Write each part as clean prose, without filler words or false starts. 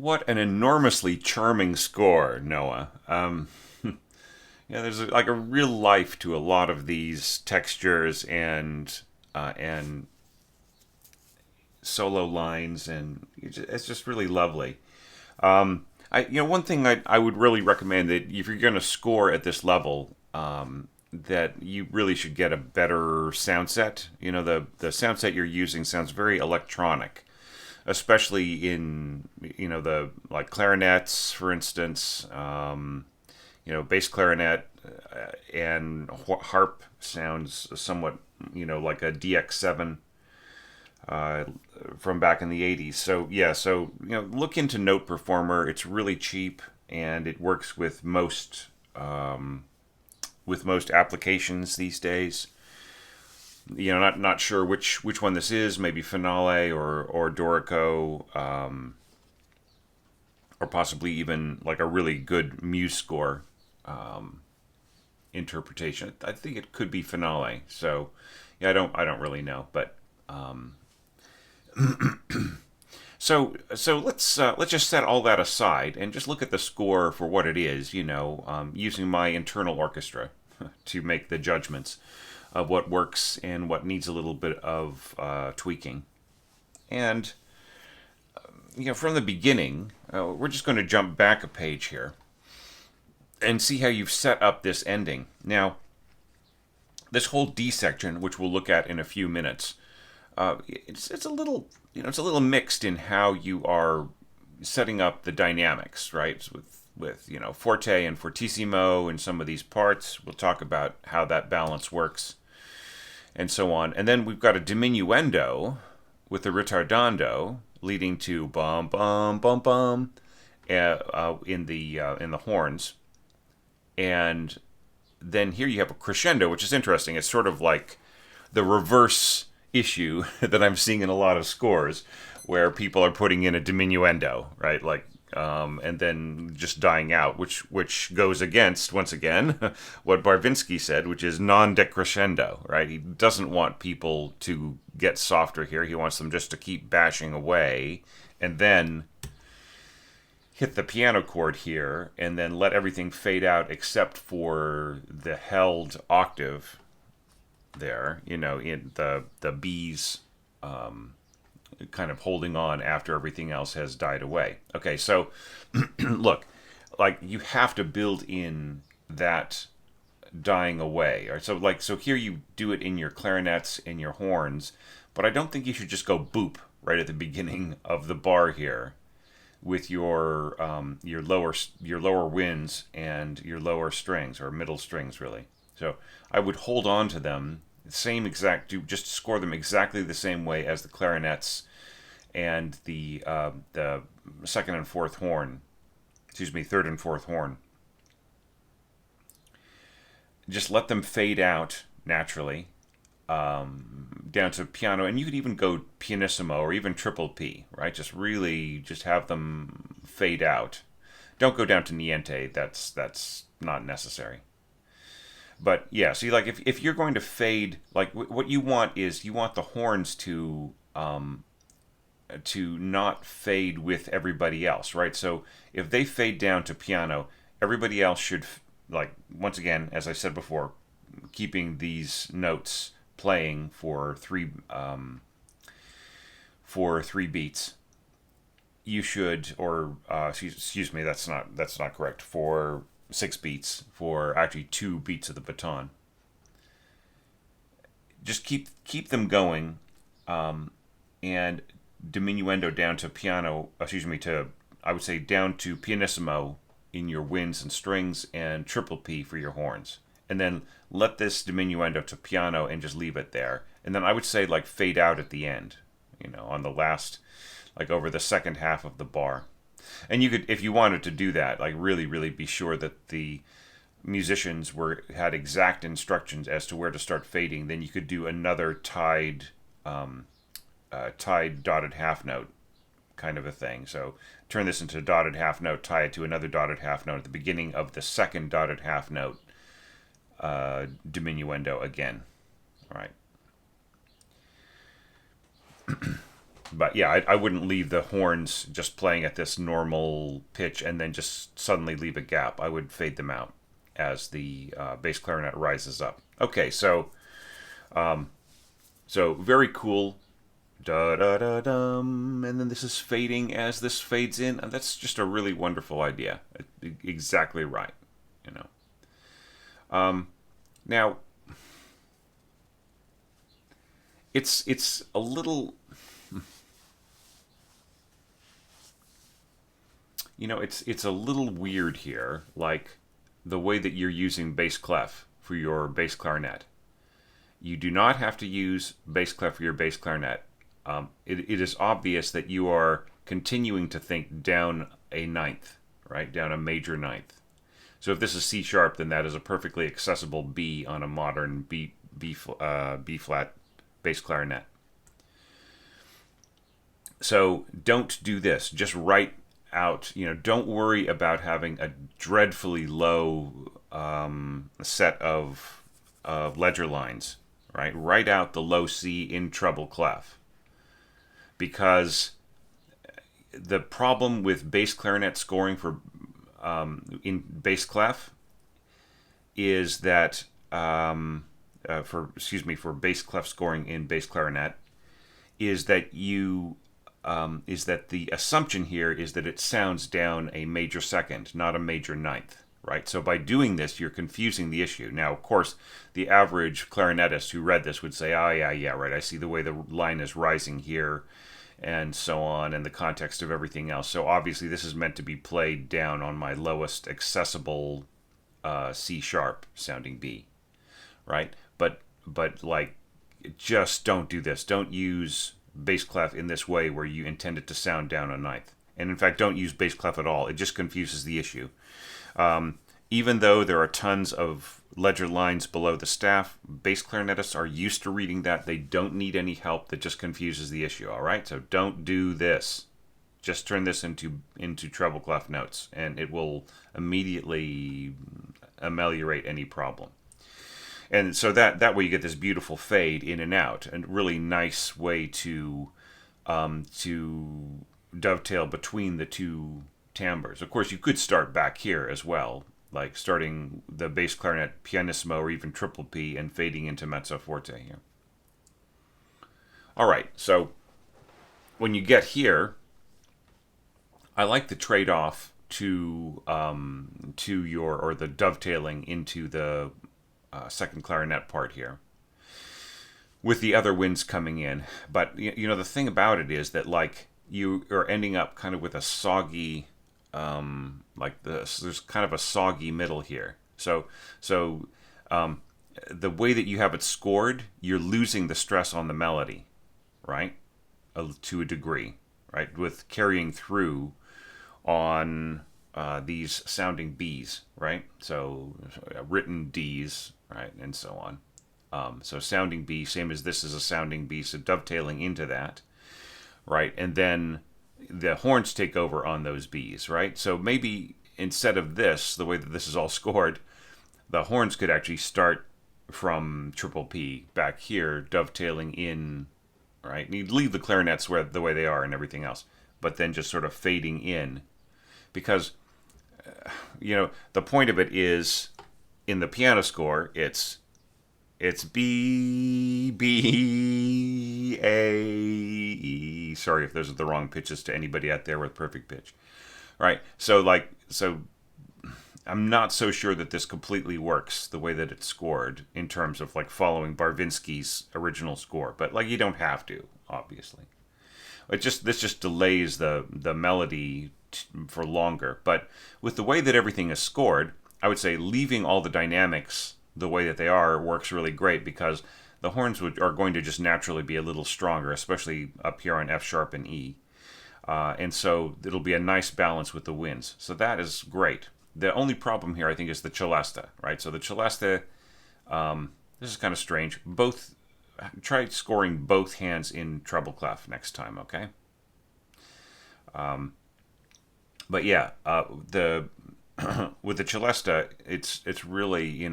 What an enormously charming score, Noah. Yeah, there's like a real life to a lot of these textures and solo lines, and it's just really lovely. One thing I would really recommend that if you're going to score at this level, that you really should get a better sound set. The sound set you're using sounds very electronic, especially in the like clarinets, for instance. Bass clarinet and harp sounds somewhat like a DX7 uh, from back in the 80s. So yeah, look into Note Performer. It's really cheap and it works with most applications these days. Not sure which one this is. Maybe Finale or Dorico, or possibly even like a really good Muse score interpretation. I think it could be Finale. So yeah, I don't really know, but so let's just set all that aside and just look at the score for what it is. Using my internal orchestra to make the judgments of what works and what needs a little bit of tweaking. And from the beginning, we're just going to jump back a page here and see how you've set up this ending. Now, this whole D section, which we'll look at in a few minutes, it's a little mixed in how you are setting up the dynamics, right? With forte and fortissimo in some of these parts. We'll talk about how that balance works and so on. And then we've got a diminuendo with the ritardando leading to bum bum bum bum in the horns, and then here you have a crescendo, which is interesting. It's sort of like the reverse issue that I'm seeing in a lot of scores, where people are putting in a diminuendo, right? Like, and then just dying out, which goes against, once again, what Barvinsky said, which is non-decrescendo, right? He doesn't want people to get softer here. He wants them just to keep bashing away, and then hit the piano chord here, and then let everything fade out except for the held octave there, in the B's, kind of holding on after everything else has died away. Okay, so look, like you have to build in that dying away. All right, so here you do it in your clarinets and your horns, but I don't think you should just go boop right at the beginning of the bar here with your lower winds and your lower strings, or middle strings really. So I would hold on to them just score them exactly the same way as the clarinets and the second and fourth horn. Excuse me, third and fourth horn. Just let them fade out naturally, down to piano, and you could even go pianissimo or even triple P, right? Just have them fade out. Don't go down to niente. That's not necessary. But yeah, see, like if you're going to fade, like what you want is you want the horns to not fade with everybody else, right? So if they fade down to piano, everybody else should, like, once again, as I said before, keeping these notes playing for three beats. You should, or excuse me, that's not correct. For 6 beats, for actually 2 beats of the baton. Just keep them going, and diminuendo down to piano. Excuse me, I would say down to pianissimo in your winds and strings, and triple P for your horns. And then let this diminuendo to piano and just leave it there. And then I would say like fade out at the end, on the last, like over the second half of the bar. And you could, if you wanted to do that, like really, really be sure that the musicians had exact instructions as to where to start fading. Then you could do another tied dotted half note kind of a thing. So turn this into a dotted half note, tie it to another dotted half note at the beginning of the second dotted half note, diminuendo again. All right. But yeah, I wouldn't leave the horns just playing at this normal pitch and then just suddenly leave a gap. I would fade them out as the bass clarinet rises up. Okay, so very cool. Da da da dum, and then this is fading as this fades in, and that's just a really wonderful idea. Exactly right, you know. Now, it's a little, it's a little weird here, like the way that you're using bass clef for your bass clarinet. You do not have to use bass clef for your bass clarinet. It is obvious that you are continuing to think down a ninth, right? Down a major ninth. So if this is C sharp, then that is a perfectly accessible B on a modern B flat bass clarinet. So don't do this. Just write out. Don't worry about having a dreadfully low set of ledger lines. Right? Write out the low C in treble clef. Because the problem with bass clarinet scoring for in bass clef is that for bass clef scoring in bass clarinet is that the assumption here is that it sounds down a major second, not a major ninth. Right, so by doing this, you're confusing the issue. Now, of course, the average clarinetist who read this would say, "Oh, yeah, right. I see the way the line is rising here, and so on, and the context of everything else." So obviously, this is meant to be played down on my lowest accessible C sharp sounding B, right? But like, just don't do this. Don't use bass clef in this way where you intend it to sound down a ninth. And in fact, don't use bass clef at all. It just confuses the issue. Even though there are tons of ledger lines below the staff, bass clarinetists are used to reading that. They don't need any help. That just confuses the issue, all right? So don't do this. Just turn this into treble clef notes, and it will immediately ameliorate any problem. And so that way you get this beautiful fade in and out, and really nice way to dovetail between the two timbres. Of course, you could start back here as well, like starting the bass clarinet pianissimo or even triple P and fading into mezzo forte here. All right, so when you get here, I like the trade-off to the dovetailing into the second clarinet part here, with the other winds coming in. But the thing about it is that like you are ending up kind of with a soggy. Like this, there's kind of a soggy middle here. So the way that you have it scored, you're losing the stress on the melody, right? To a degree, right? With carrying through on these sounding Bs, right? So written Ds, right, and so on. So sounding B, same as this is a sounding B, so dovetailing into that, right? And then the horns take over on those Bs, right? So maybe instead of this, the way that this is all scored, the horns could actually start from triple P back here, dovetailing in, right? And you'd leave the clarinets the way they are and everything else, but then just sort of fading in. Because, the point of it is, in the piano score, it's B, B, A, E. Sorry if those are the wrong pitches to anybody out there with perfect pitch. Right? So I'm not so sure that this completely works the way that it's scored in terms of like following Barvinsky's original score. But like you don't have to, obviously. This just delays the melody for longer. But with the way that everything is scored, I would say leaving all the dynamics the way that they are works really great, because the horns are going to just naturally be a little stronger, especially up here on F sharp and E. And so it'll be a nice balance with the winds. So that is great. The only problem here, I think, is the celesta, right? So the celesta, this is kind of strange. Try scoring both hands in treble clef next time, okay? But yeah, with the celesta, it's really,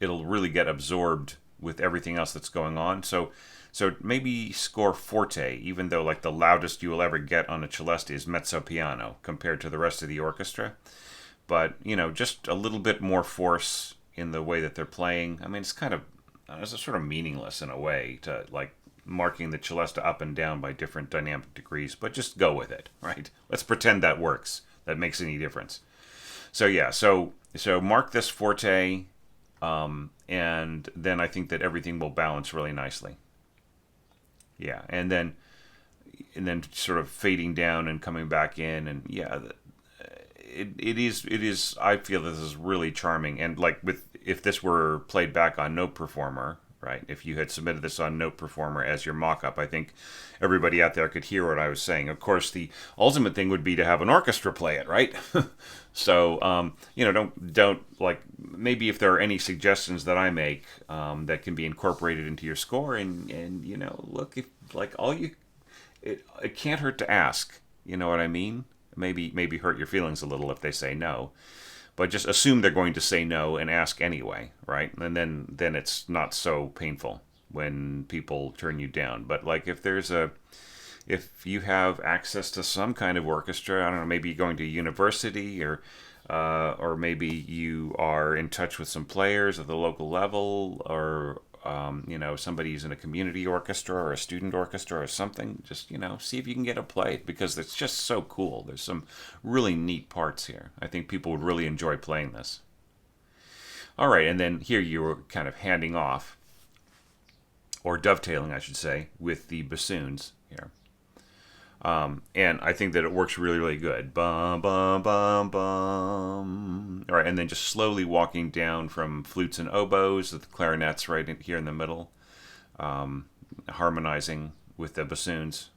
it'll really get absorbed with everything else that's going on. So maybe score forte, even though like the loudest you will ever get on a celeste is mezzo piano compared to the rest of the orchestra. But just a little bit more force in the way that they're playing. I mean, it's sort of meaningless in a way to like marking the celeste up and down by different dynamic degrees, but just go with it, right? Let's pretend that works. That makes any difference. So yeah, so mark this forte, and then I think that everything will balance really nicely. Yeah, and then sort of fading down and coming back in, and yeah, it is. I feel this is really charming, and like if this were played back on Note Performer, right? If you had submitted this on Note Performer as your mock-up, I think everybody out there could hear what I was saying. Of course, the ultimate thing would be to have an orchestra play it, right? So, don't like, maybe if there are any suggestions that I make that can be incorporated into your score, and look, if like it can't hurt to ask. You know what I mean? Maybe hurt your feelings a little if they say no, but just assume they're going to say no and ask anyway, right? And then it's not so painful when people turn you down. But like if you have access to some kind of orchestra, I don't know, maybe you're going to university, or maybe you are in touch with some players at the local level, or somebody's in a community orchestra or a student orchestra or something. Just see if you can get it played, because it's just so cool. There's some really neat parts here. I think people would really enjoy playing this. All right, and then here you were kind of handing off, or dovetailing, I should say, with the bassoons here. And I think that it works really, really good. Bum, bum, bum, bum. All right, and then just slowly walking down from flutes and oboes, with the clarinets right here in the middle, harmonizing with the bassoons.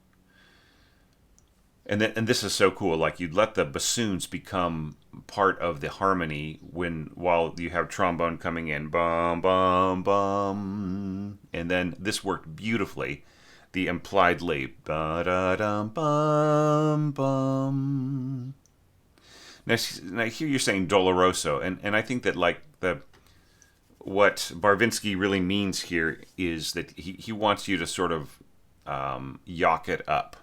And this is so cool. Like, you'd let the bassoons become part of the harmony while you have trombone coming in, bum, bum, bum. And then this worked beautifully. The implied leap. Ba-da-dum, bum, bum. Now here you're saying doloroso, and I think that like what Barvinsky really means here is that he wants you to sort of yock it up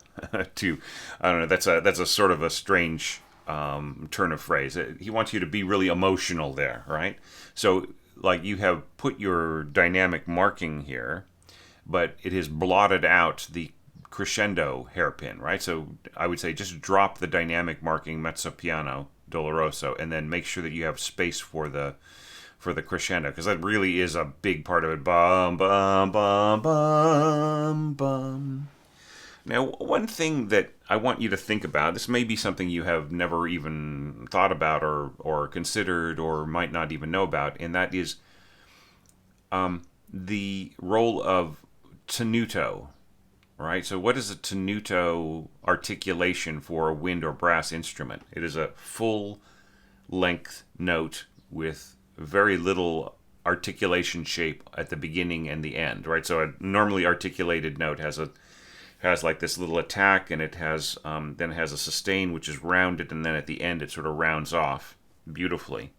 to, I don't know, that's a sort of a strange turn of phrase. He wants you to be really emotional there, right? So like you have put your dynamic marking here, but it has blotted out the crescendo hairpin, right? So I would say just drop the dynamic marking mezzo piano doloroso, and then make sure that you have space for the crescendo, because that really is a big part of it. Bum, bum, bum, bum, bum. Now, one thing that I want you to think about, this may be something you have never even thought about or considered, or might not even know about, and that is the role of tenuto, right? So what is a tenuto articulation for a wind or brass instrument? It is a full length note with very little articulation shape at the beginning and the end, right? So a normally articulated note has like this little attack, and it has then it has a sustain which is rounded, and then at the end it sort of rounds off beautifully,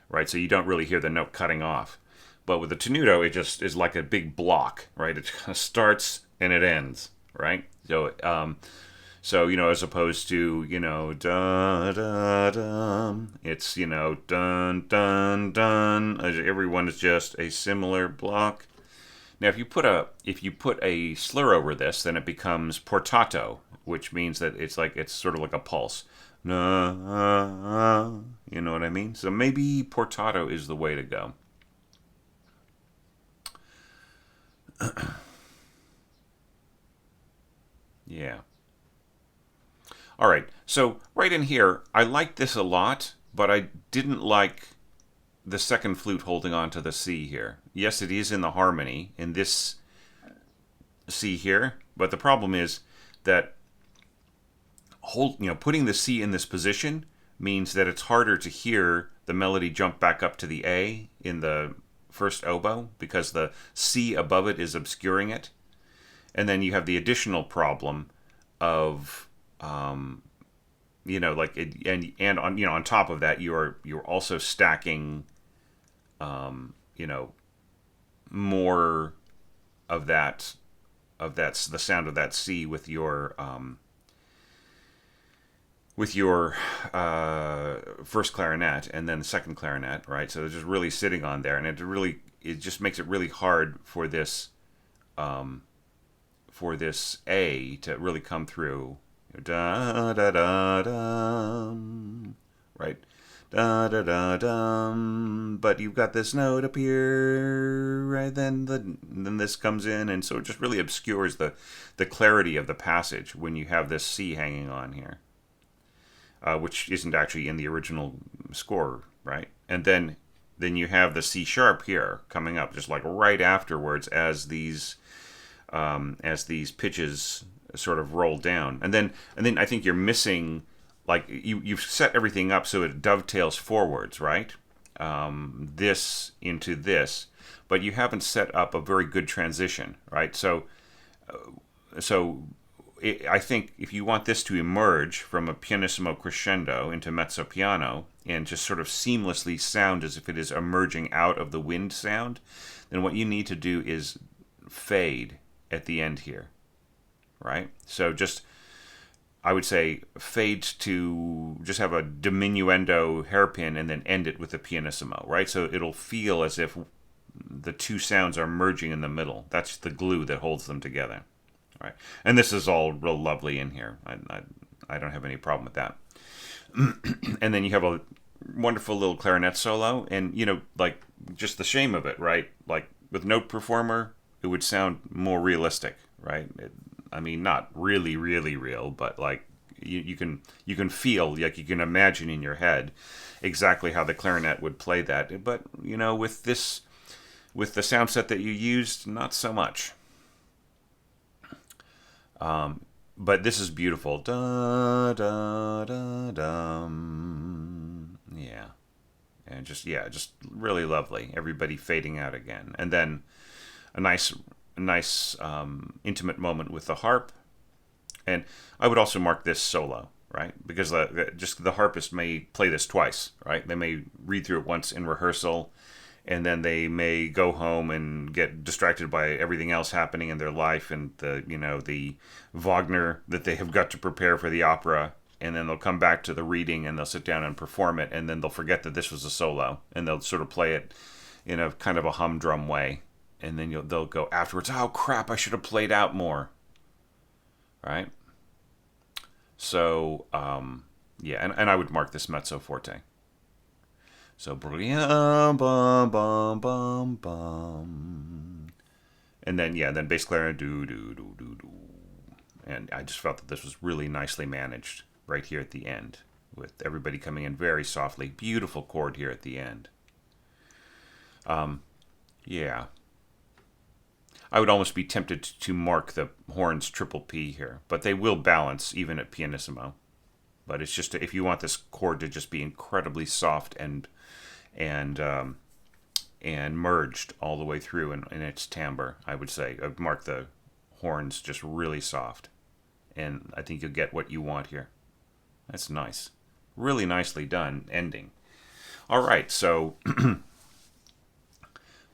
right? So you don't really hear the note cutting off. But with the tenuto, it just is like a big block, right? It kind of starts and it ends, right? So, as opposed to, da da da, it's dun dun dun. Everyone is just a similar block. Now, if you put a slur over this, then it becomes portato, which means that it's sort of like a pulse. You know what I mean? So maybe portato is the way to go. Yeah. All right. So right in here, I liked this a lot, but I didn't like the second flute holding on to the C here. Yes, it is in the harmony in this C here, but the problem is that putting the C in this position means that it's harder to hear the melody jump back up to the A in the first oboe, because the C above it is obscuring it. And then you have the additional problem of on top of that, you're also stacking more of that the sound of that C with your first clarinet and then the second clarinet, right? So it's just really sitting on there, and it just makes it really hard for this A to really come through. Da da da da, right? Da da da da. But you've got this note up here, right? Then this comes in, and so it just really obscures the clarity of the passage when you have this C hanging on here, which isn't actually in the original score, right? And then you have the C sharp here coming up, just like right afterwards as these pitches sort of roll down, and then I think you're missing, like you've set everything up so it dovetails forwards, right? This into this, but you haven't set up a very good transition, right? I think if you want this to emerge from a pianissimo crescendo into mezzo piano and just sort of seamlessly sound as if it is emerging out of the wind sound, then what you need to do is fade at the end here, right? So I would say fade to just have a diminuendo hairpin and then end it with a pianissimo, right? So it'll feel as if the two sounds are merging in the middle. That's the glue that holds them together, right? And this is all real lovely in here. I don't have any problem with that. And then you have a wonderful little clarinet solo, and like just the shame of it, right? Like with note performer, it would sound more realistic, right? I mean, not really, really real, but like you can feel, like you can imagine in your head exactly how the clarinet would play that. But with the sound set that you used, not so much. But this is beautiful. Da da da dum. Yeah, and just really lovely. Everybody fading out again, and then a nice intimate moment with the harp. And I would also mark this solo, right? Because the harpist may play this twice, right? They may read through it once in rehearsal, and then they may go home and get distracted by everything else happening in their life and the Wagner that they have got to prepare for the opera, and then they'll come back to the reading and they'll sit down and perform it, and then they'll forget that this was a solo, and they'll sort of play it in a kind of a humdrum way. And then they'll go afterwards, oh crap, I should have played out more, right? So, and I would mark this mezzo forte. So, bum, bum, bum, bum, bum. And then bass clarinet, do, do, do, do, do. And I just felt that this was really nicely managed right here at the end, with everybody coming in very softly. Beautiful chord here at the end. Yeah. I would almost be tempted to mark the horns triple P here, but they will balance even at pianissimo. But it's just if you want this chord to just be incredibly soft and merged all the way through in its timbre, I would say I'd mark the horns just really soft, and I think you'll get what you want here. That's nice, really nicely done ending. All right, so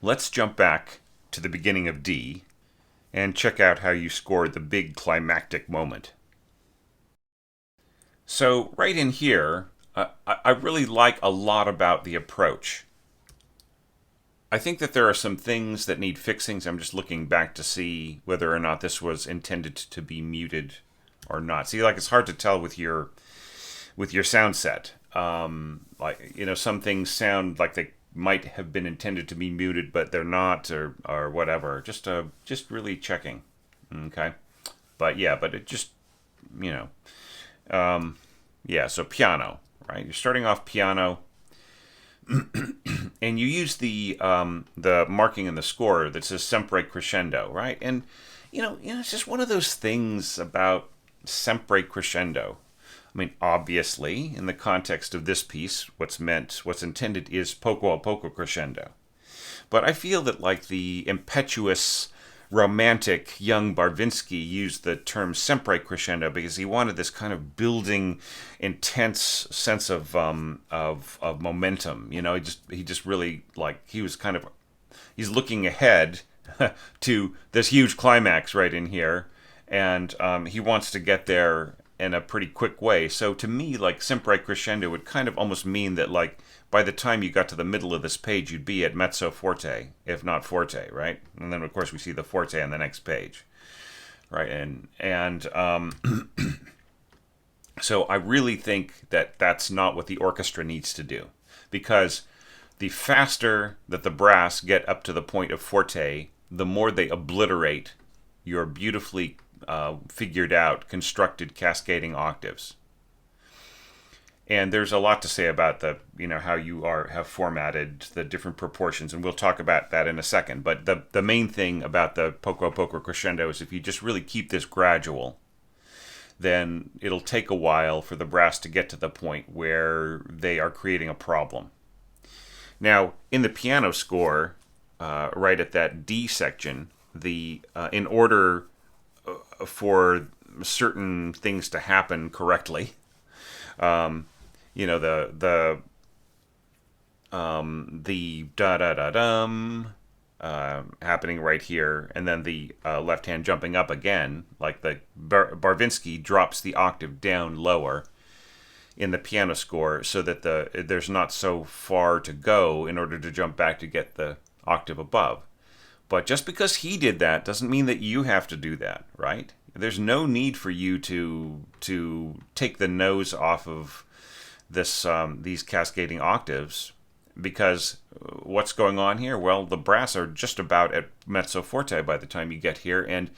let's jump back to the beginning of D and check out how you scored the big climactic moment. So right in here, I really like a lot about the approach. I think that there are some things that need fixings. I'm just looking back to see whether or not this was intended to be muted or not. See, like it's hard to tell with your sound set. Some things sound like they might have been intended to be muted, but they're not, or whatever. Just really checking. Okay, but it just so piano, right? You're starting off piano, and you use the marking in the score that says sempre crescendo, right? And it's just one of those things about sempre crescendo. I mean, obviously, in the context of this piece, what's intended is poco a poco crescendo. But I feel that, like, the impetuous, romantic young Barvinsky used the term sempre crescendo because he wanted this kind of building, intense sense of momentum. He just really, like, he was kind of, he's looking ahead to this huge climax right in here, and he wants to get there in a pretty quick way. So to me, like sempre crescendo would kind of almost mean that like by the time you got to the middle of this page, you'd be at mezzo forte, if not forte, right? And then of course we see the forte on the next page, right? And so I really think that that's not what the orchestra needs to do, because the faster that the brass get up to the point of forte, the more they obliterate your beautifully figured out, constructed cascading octaves. And there's a lot to say about the, how you have formatted the different proportions, and we'll talk about that in a second. But the main thing about the poco a poco crescendo is if you just really keep this gradual, then it'll take a while for the brass to get to the point where they are creating a problem. Now, in the piano score, right at that D section, in order for certain things to happen correctly, the da da da dum happening right here, and then the left hand jumping up again, like the Barvinsky drops the octave down lower in the piano score, so that there's not so far to go in order to jump back to get the octave above. But just because he did that doesn't mean that you have to do that, right? There's no need for you to take the nose off of these cascading octaves, because what's going on here? Well, the brass are just about at mezzo forte by the time you get here, and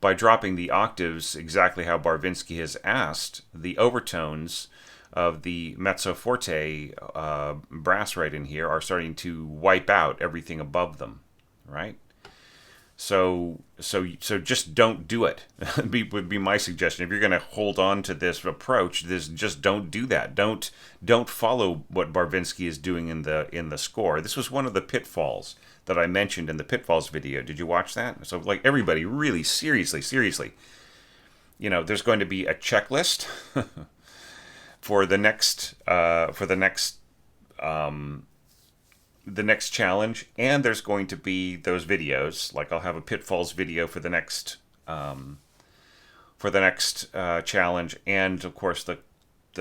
by dropping the octaves exactly how Barvinsky has asked, the overtones of the mezzo forte brass right in here are starting to wipe out everything above them, right? So just don't do it. would be my suggestion. If you're going to hold on to this approach, just don't do that. Don't follow what Barvinsky is doing in the score. This was one of the pitfalls that I mentioned in the pitfalls video. Did you watch that? So like everybody, really seriously, there's going to be a checklist for the next challenge, and there's going to be those videos. Like I'll have a pitfalls video for the next challenge, and of course the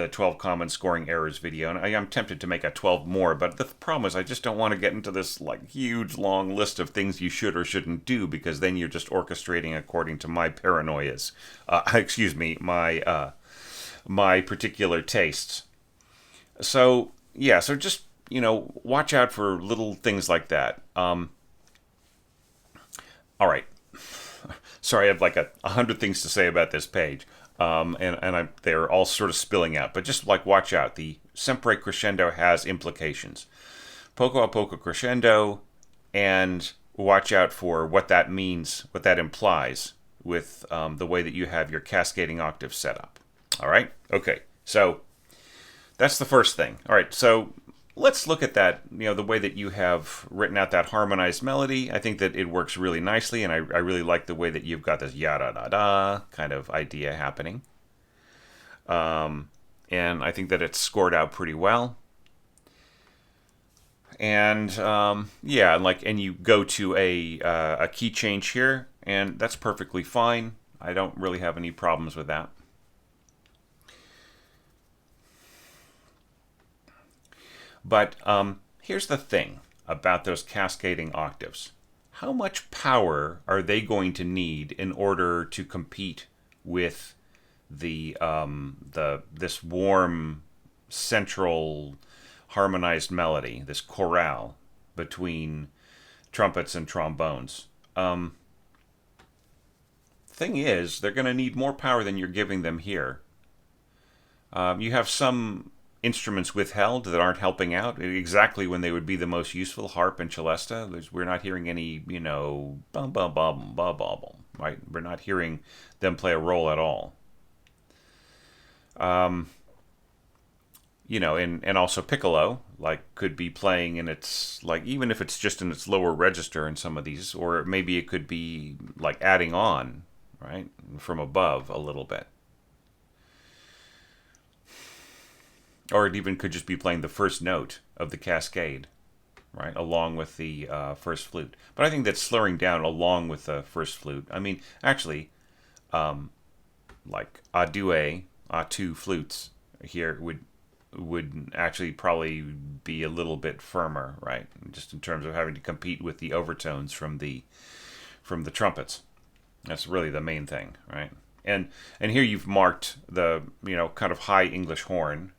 12 common scoring errors video. And I'm tempted to make a 12 more, but the problem is I just don't want to get into this like huge long list of things you should or shouldn't do, because then you're just orchestrating according to my paranoias. My particular tastes. So just watch out for little things like that. All right. Sorry, I have like 100 things to say about this page, and they're all sort of spilling out. But just like watch out. The sempre crescendo has implications. Poco a poco crescendo, and watch out for what that means, what that implies with the way that you have your cascading octave set up. All right? Okay. So that's the first thing. All right. So let's look at that, the way that you have written out that harmonized melody. I think that it works really nicely, and I really like the way that you've got this ya-da-da-da kind of idea happening. And I think that it's scored out pretty well. And, and you go to a key change here, and that's perfectly fine. I don't really have any problems with that. But here's the thing about those cascading octaves. How much power are they going to need in order to compete with this warm central harmonized melody, this chorale between trumpets and trombones? Thing is, they're going to need more power than you're giving them here. You have some instruments withheld that aren't helping out exactly when they would be the most useful. Harp and celesta. We're not hearing any, bum bum bum bum bum bum. Right? We're not hearing them play a role at all. And also piccolo, could be playing in its, even if it's just in its lower register in some of these, or maybe it could be adding on, right, from above a little bit. Or it even could just be playing the first note of the cascade, right, along with the first flute. But I think that slurring down along with the first flute, I mean, actually, like a deux, a two flutes here would actually probably be a little bit firmer, right? Just in terms of having to compete with the overtones from the trumpets. That's really the main thing, right? And here you've marked the kind of high English horn,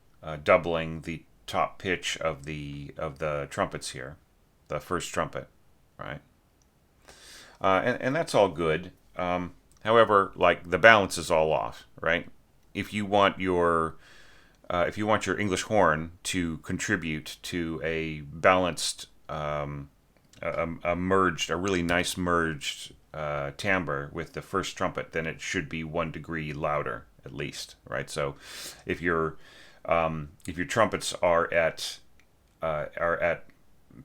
doubling the top pitch of the trumpets here, the first trumpet, right? And that's all good. However, like the balance is all off, right? If you want your English horn to contribute to a balanced, a really nice merged timbre with the first trumpet, then it should be 1 degree louder at least, right? So, if your trumpets are at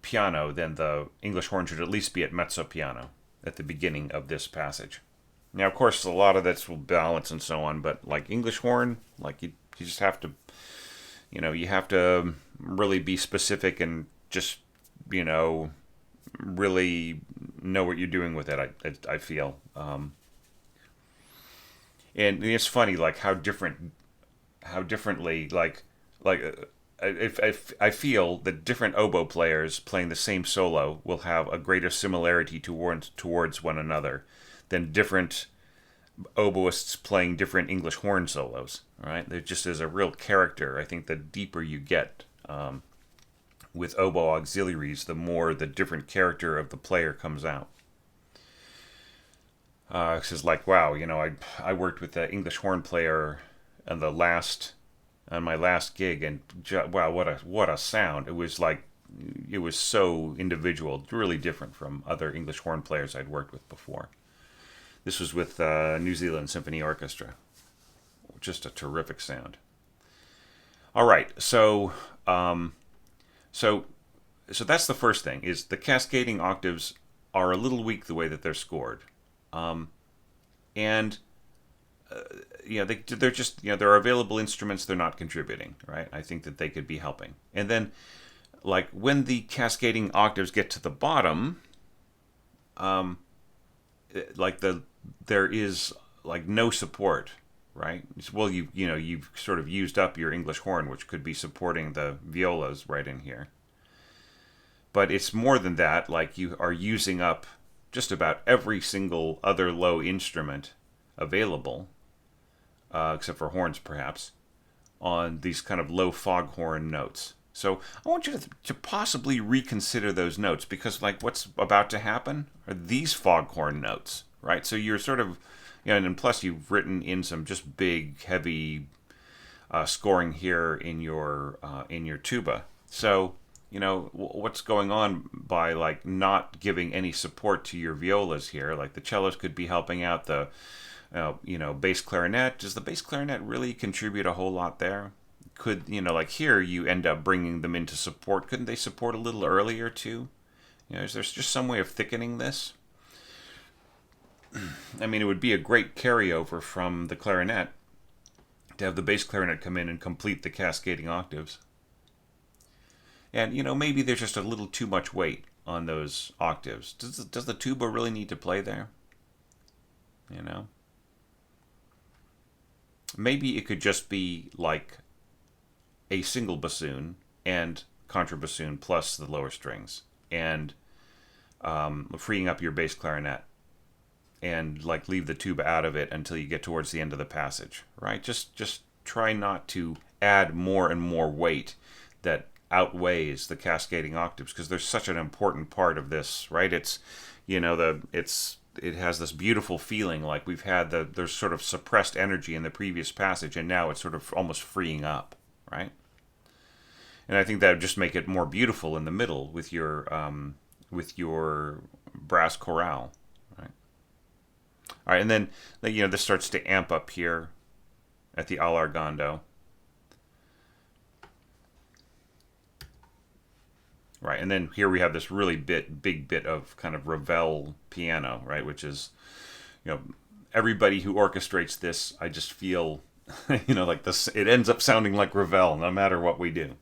piano, then the English horn should at least be at mezzo piano at the beginning of this passage. Now, of course, a lot of this will balance and so on, but like English horn, like you just have to, you have to really be specific and just, really know what you're doing with it. I feel, and it's funny, like how differently, I feel that different oboe players playing the same solo will have a greater similarity towards one another than different oboists playing different English horn solos. Right? There just is a real character. I think the deeper you get with oboe auxiliaries, the more the different character of the player comes out. It's like, wow, I worked with the English horn player on my last gig, and wow, what a sound! It was like, it was so individual, really different from other English horn players I'd worked with before. This was with New Zealand Symphony Orchestra. Just a terrific sound. All right, so that's the first thing. Is the cascading octaves are a little weak the way that they're scored, and they're just they're available instruments. They're not contributing, right? I think that they could be helping. And then, like when the cascading octaves get to the bottom, there is like no support, right? Well, you've sort of used up your English horn, which could be supporting the violas right in here. But it's more than that. Like you are using up just about every single other low instrument available, except for horns perhaps, on these kind of low foghorn notes. So I want you to possibly reconsider those notes, because like what's about to happen are these foghorn notes, right? So you're sort of, and plus you've written in some just big, heavy scoring here in your tuba. So what's going on by like not giving any support to your violas here? Like the cellos could be helping out the bass clarinet. Does the bass clarinet really contribute a whole lot there? Could, like here you end up bringing them into support. Couldn't they support a little earlier too? Is there just some way of thickening this? I mean, it would be a great carryover from the clarinet to have the bass clarinet come in and complete the cascading octaves. And, maybe there's just a little too much weight on those octaves. Does the tuba really need to play there? Maybe it could just be like a single bassoon and contrabassoon plus the lower strings, and freeing up your bass clarinet, and like leave the tuba out of it until you get towards the end of the passage, right? Just try not to add more and more weight that outweighs the cascading octaves, because they're such an important part of this, right? It's it has this beautiful feeling like we've had there's sort of suppressed energy in the previous passage, and now it's sort of almost freeing up, right? And I think that would just make it more beautiful in the middle with your brass chorale, right? All right, and then this starts to amp up here at the allargando. Right, and then here we have this really big bit of kind of Ravel piano, right, which is, everybody who orchestrates this, I just feel, like this, it ends up sounding like Ravel no matter what we do.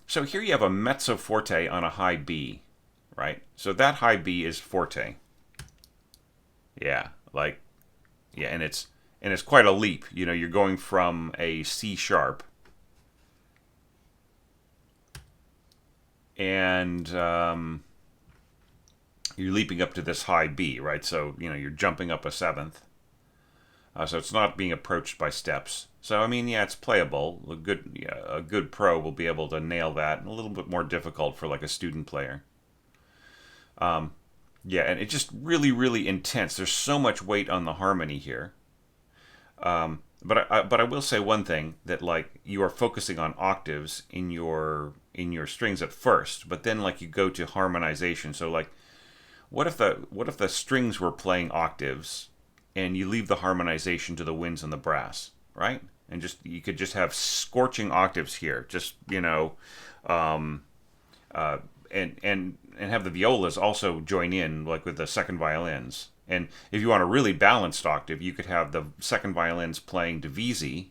So here you have a mezzo forte on a high B, right? So that high B is forte. Yeah, like yeah, and it's quite a leap. You know, you're going from a C sharp and you're leaping up to this high B, right? So you know you're jumping up a seventh. So it's not being approached by steps. So I mean, yeah, it's playable. A good pro will be able to nail that. And a little bit more difficult for like a student player. Yeah, and it's just really, really intense. There's so much weight on the harmony here. But I will say one thing that like you are focusing on octaves in your strings at first, but then like you go to harmonization. So like, what if the strings were playing octaves, and you leave the harmonization to the winds and the brass, right? And just you could just have scorching octaves here, just um, uh, and have the violas also join in like with the second violins. And if you want a really balanced octave, you could have the second violins playing divisi.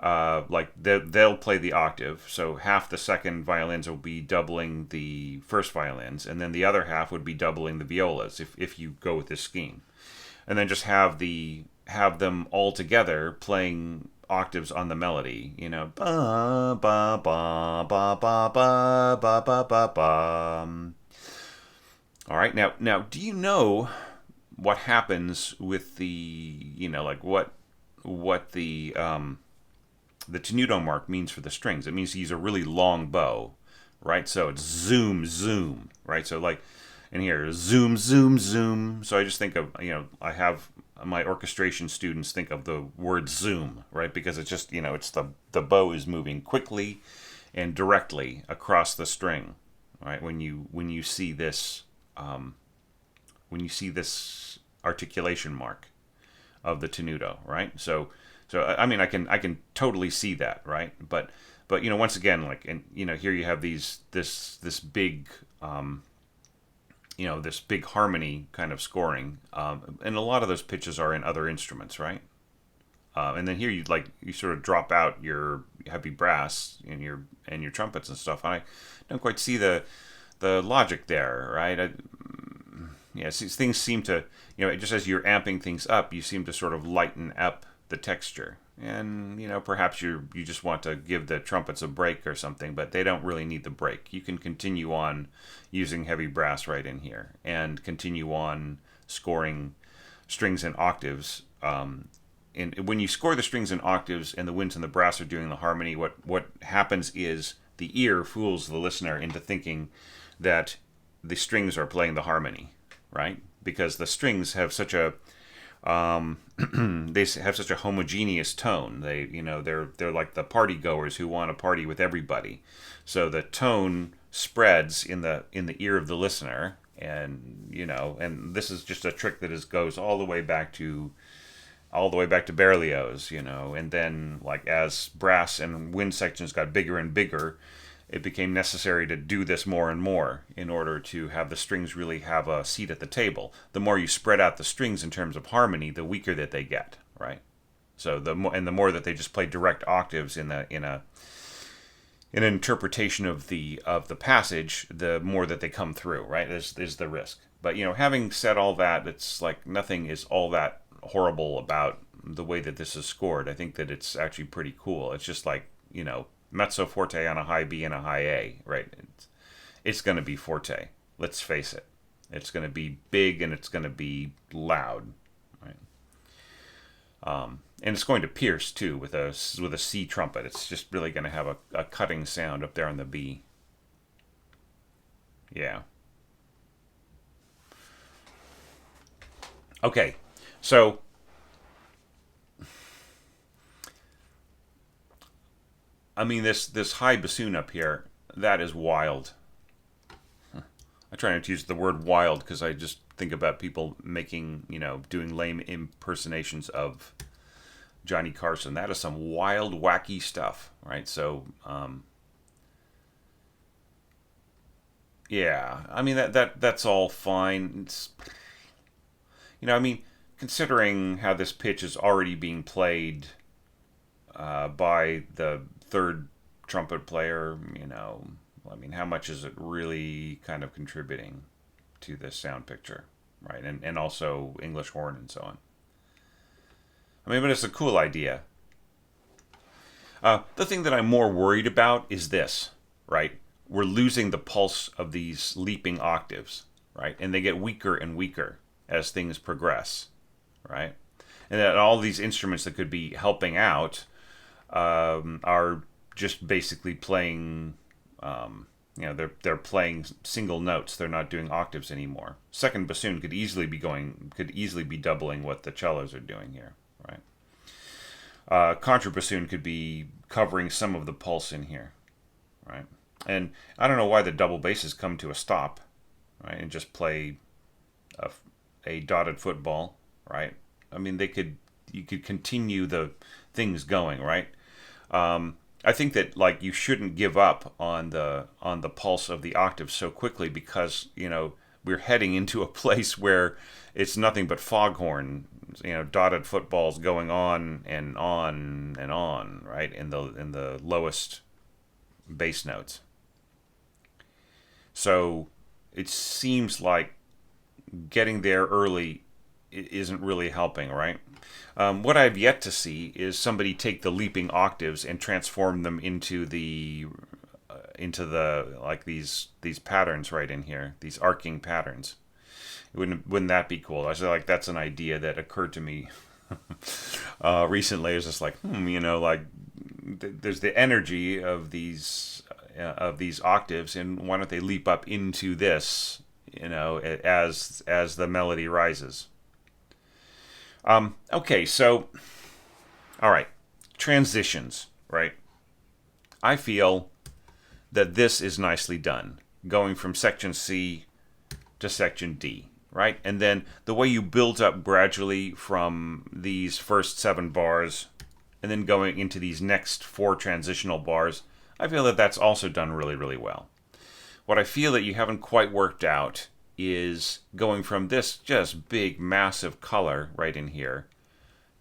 Like they'll play the octave, so half the second violins will be doubling the first violins, and then the other half would be doubling the violas if you go with this scheme, and then just have them all together playing octaves on the melody. You know, ba ba ba ba ba ba ba ba ba ba. All right, now, do you know what happens with the like what the tenuto mark means for the strings? It means to use a really long bow, right? So it's zoom zoom, right? So like in here, zoom zoom zoom. So I just think of I have my orchestration students think of the word zoom, right? Because it's just it's the bow is moving quickly and directly across the string, right? When you see this articulation mark of the tenuto, right? So I mean, I can totally see that, right? But once again, like, and here you have this big this big harmony kind of scoring, and a lot of those pitches are in other instruments, right? And then here you sort of drop out your heavy brass and your trumpets and stuff. And I don't quite see the logic there, right? Yeah, things seem to just as you're amping things up, you seem to sort of lighten up the texture. And perhaps you just want to give the trumpets a break or something, but they don't really need the break. You can continue on using heavy brass right in here and continue on scoring strings and octaves. And when you score the strings and octaves and the winds and the brass are doing the harmony, what happens is the ear fools the listener into thinking that the strings are playing the harmony, right? Because the strings have such a they have such a homogeneous tone. They're like the party goers who want to party with everybody. So the tone spreads in the ear of the listener, and and this is just a trick that goes all the way back to Berlioz, and then like as brass and wind sections got bigger and bigger, it became necessary to do this more and more in order to have the strings really have a seat at the table. The more you spread out the strings in terms of harmony, the weaker that they get, right? So the more that they just play direct octaves in an interpretation of the passage, the more that they come through, right? Is the risk. But having said all that, it's like nothing is all that horrible about the way that this is scored. I think that it's actually pretty cool. It's just like mezzo forte on a high B and a high A, right? It's going to be forte. Let's face it. It's going to be big and it's going to be loud, right? And it's going to pierce too with a C trumpet. It's just really going to have a cutting sound up there on the B. Yeah. Okay, so I mean, this high bassoon up here, that is wild. I try not to use the word wild because I just think about people making, doing lame impersonations of Johnny Carson. That is some wild, wacky stuff, right? So, yeah, I mean that's all fine. I mean, considering how this pitch is already being played by the third trumpet player, I mean, how much is it really kind of contributing to this sound picture, right? And also English horn and so on. I mean, but it's a cool idea. The thing that I'm more worried about is this, right? We're losing the pulse of these leaping octaves, right? And they get weaker and weaker as things progress, right? And that all these instruments that could be helping out are just basically playing, they're playing single notes. They're not doing octaves anymore. Second bassoon could easily be doubling what the cellos are doing here, right? Contrabassoon could be covering some of the pulse in here, right? And I don't know why the double basses come to a stop, right, and just play a dotted football, right? I mean, you could continue the things going, right? I think that like you shouldn't give up on the pulse of the octave so quickly because we're heading into a place where it's nothing but foghorn, dotted footballs going on and on and on, right? In the lowest bass notes. So it seems like getting there early isn't really helping, right? What I've yet to see is somebody take the leaping octaves and transform them into the like these patterns right in here, these arcing patterns. Wouldn't that be cool? I was like, that's an idea that occurred to me recently. It's just like, like there's the energy of these octaves, and why don't they leap up into this, as the melody rises. Okay, so, all right, transitions, right? I feel that this is nicely done, going from section C to section D, right? And then the way you build up gradually from these first 7 bars and then going into these next 4 transitional bars, I feel that that's also done really, really well. What I feel that you haven't quite worked out is going from this just big, massive color right in here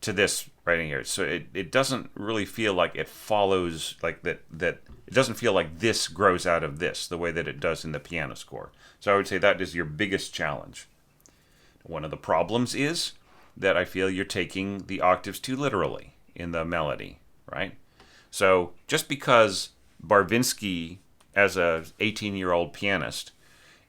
to this right in here. So it doesn't really feel like it follows, like that it doesn't feel like this grows out of this the way that it does in the piano score. So I would say that is your biggest challenge. One of the problems is that I feel you're taking the octaves too literally in the melody, right? So just because Barvinsky, as a 18-year-old pianist,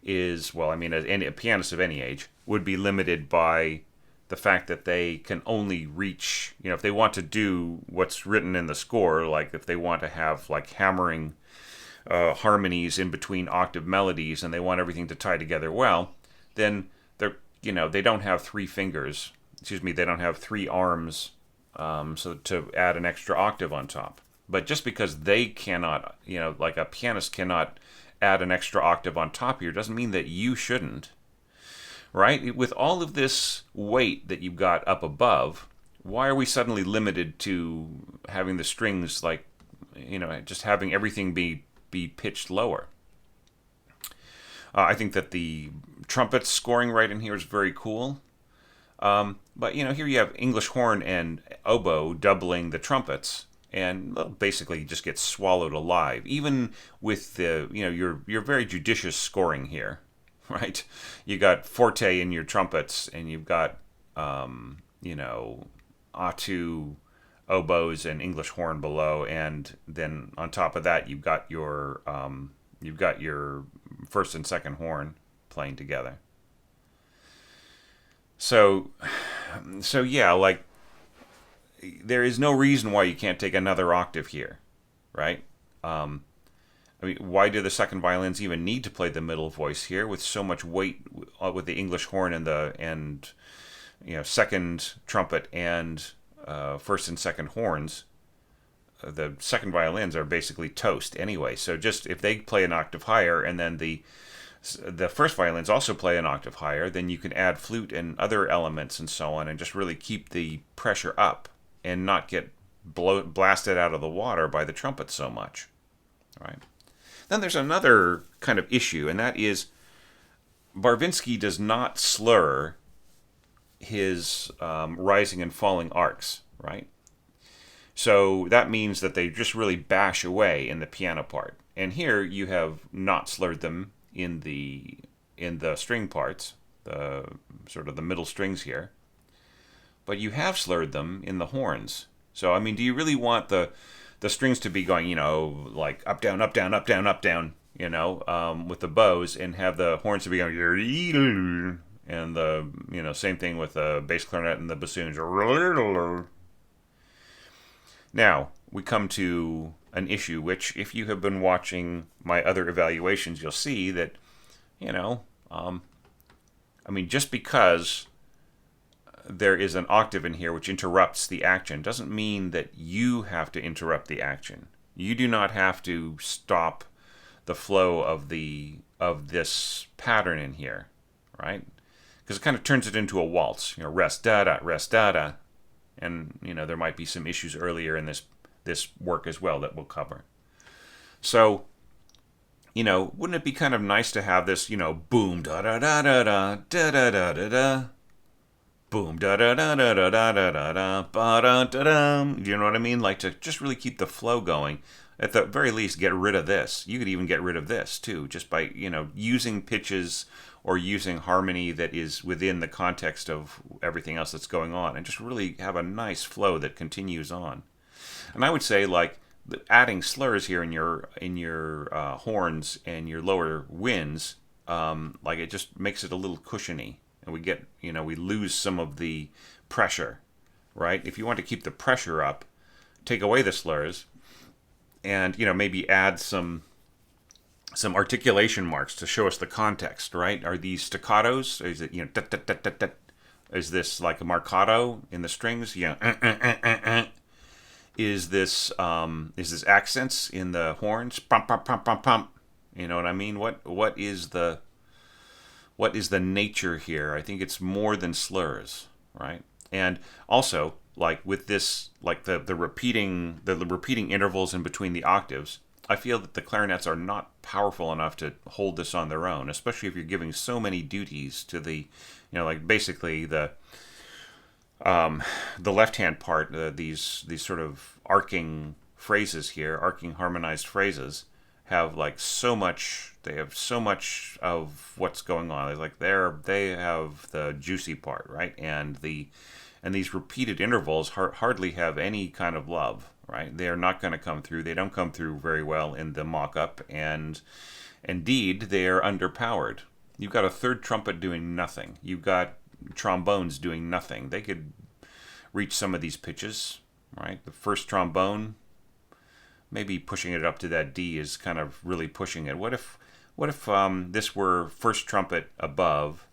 is, well, I mean, a pianist of any age, would be limited by the fact that they can only reach, if they want to do what's written in the score, like if they want to have like hammering harmonies in between octave melodies and they want everything to tie together well, then they don't have 3 fingers, they don't have 3 arms, so to add an extra octave on top. But just because they cannot, like a pianist cannot add an extra octave on top here, doesn't mean that you shouldn't, right? With all of this weight that you've got up above, why are we suddenly limited to having the strings like, just having everything be pitched lower? I think that the trumpet scoring right in here is very cool. But, here you have English horn and oboe doubling the trumpets, and basically just gets swallowed alive. Even with the, your very judicious scoring here, right? You got forte in your trumpets, and you've got, A2 oboes and English horn below, and then on top of that, you've got your first and second horn playing together. So yeah, like, there is no reason why you can't take another octave here, right? I mean, why do the second violins even need to play the middle voice here with so much weight with the English horn and second trumpet and first and second horns? The second violins are basically toast anyway. So just if they play an octave higher and then the first violins also play an octave higher, then you can add flute and other elements and so on and just really keep the pressure up and not get blasted out of the water by the trumpet so much, right? Then there's another kind of issue, and that is Barvinsky does not slur his rising and falling arcs, right? So that means that they just really bash away in the piano part. And here you have not slurred them in the string parts, the sort of the middle strings here, but you have slurred them in the horns. So I mean, do you really want the strings to be going, like up down up down up down up down, with the bows, and have the horns to be going, and the same thing with the bass clarinet and the bassoons. Now we come to an issue which, if you have been watching my other evaluations, you'll see that, I mean, just because there is an octave in here which interrupts the action doesn't mean that you have to interrupt the action. You do not have to stop the flow of this pattern in here, right? Because it kind of turns it into a waltz, rest da da, and there might be some issues earlier in this work as well that we'll cover. So, wouldn't it be kind of nice to have this, boom da da da da da da da da da da, boom da da da da da da da da da ba da da da. Do you know what I mean? Like, to just really keep the flow going. At the very least, get rid of this. You could even get rid of this too, just by using pitches or using harmony that is within the context of everything else that's going on, and just really have a nice flow that continues on. And I would say, like, adding slurs here in your horns and your lower winds, like, it just makes it a little cushiony, and we get we lose some of the pressure, right? If you want to keep the pressure up, take away the slurs, and maybe add some articulation marks to show us the context, right? Are these staccatos? Is it da, da, da, da, da. Is this like a marcato in the strings? Is this accents in the horns? Pump pump pump pump pump. You know what I mean? What is the nature here? I think it's more than slurs, right? And also, like, with this, like the repeating intervals in between the octaves, I feel that the clarinets are not powerful enough to hold this on their own, especially if you're giving so many duties to the, like, basically the left-hand part, these sort of arcing phrases here, arcing harmonized phrases, have like so much. They have so much of what's going on. Like, they have the juicy part, right? And these repeated intervals hardly have any kind of love, right? They are not going to come through. They don't come through very well in the mock-up, and indeed, they are underpowered. You've got a third trumpet doing nothing. You've got trombones doing nothing. They could reach some of these pitches, right? The first trombone, maybe pushing it up to that D is kind of really pushing it. What if this were first trumpet above,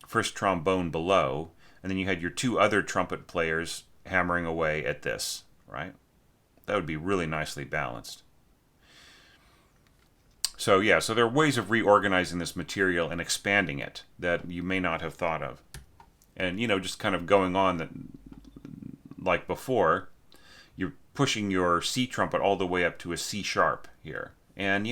first trombone below, and then you had your two other trumpet players hammering away at this, right? That would be really nicely balanced. So yeah, so there are ways of reorganizing this material and expanding it that you may not have thought of. And, just kind of going on that, like before, you're pushing your C trumpet all the way up to a C sharp here. And,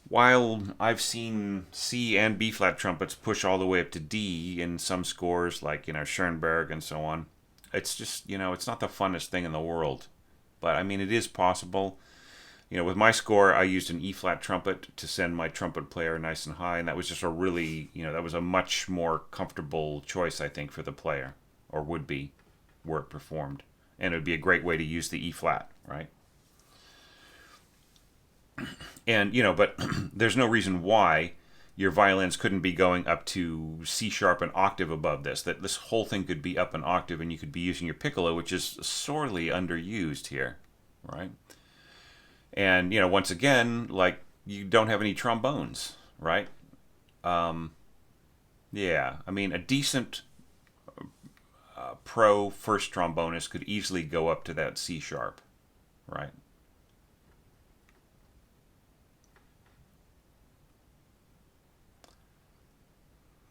while I've seen C and B flat trumpets push all the way up to D in some scores, like, Schoenberg and so on, it's just, it's not the funnest thing in the world. But, I mean, it is possible. With my score, I used an E flat trumpet to send my trumpet player nice and high, and that was just a really, that was a much more comfortable choice, I think, for the player, or would be, were it performed. And it would be a great way to use the E flat, right? And, but there's no reason why your violins couldn't be going up to C sharp an octave above this, that this whole thing could be up an octave and you could be using your piccolo, which is sorely underused here, right? And, once again, like, you don't have any trombones, right? Yeah, I mean, a decent pro first trombonist could easily go up to that C sharp, right?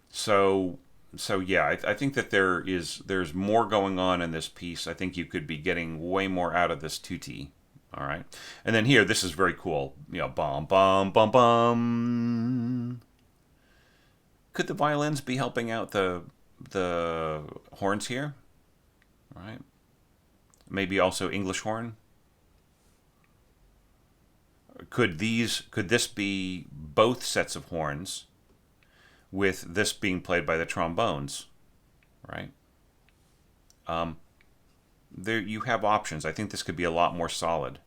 So yeah, I think that there's more going on in this piece. I think you could be getting way more out of this tutti. All right, and then here, this is very cool. Bum bum bum bum. Could the violins be helping out the horns here? All right, maybe also English horn. Could this be both sets of horns, with this being played by the trombones, right? There you have options. I think this could be a lot more solid,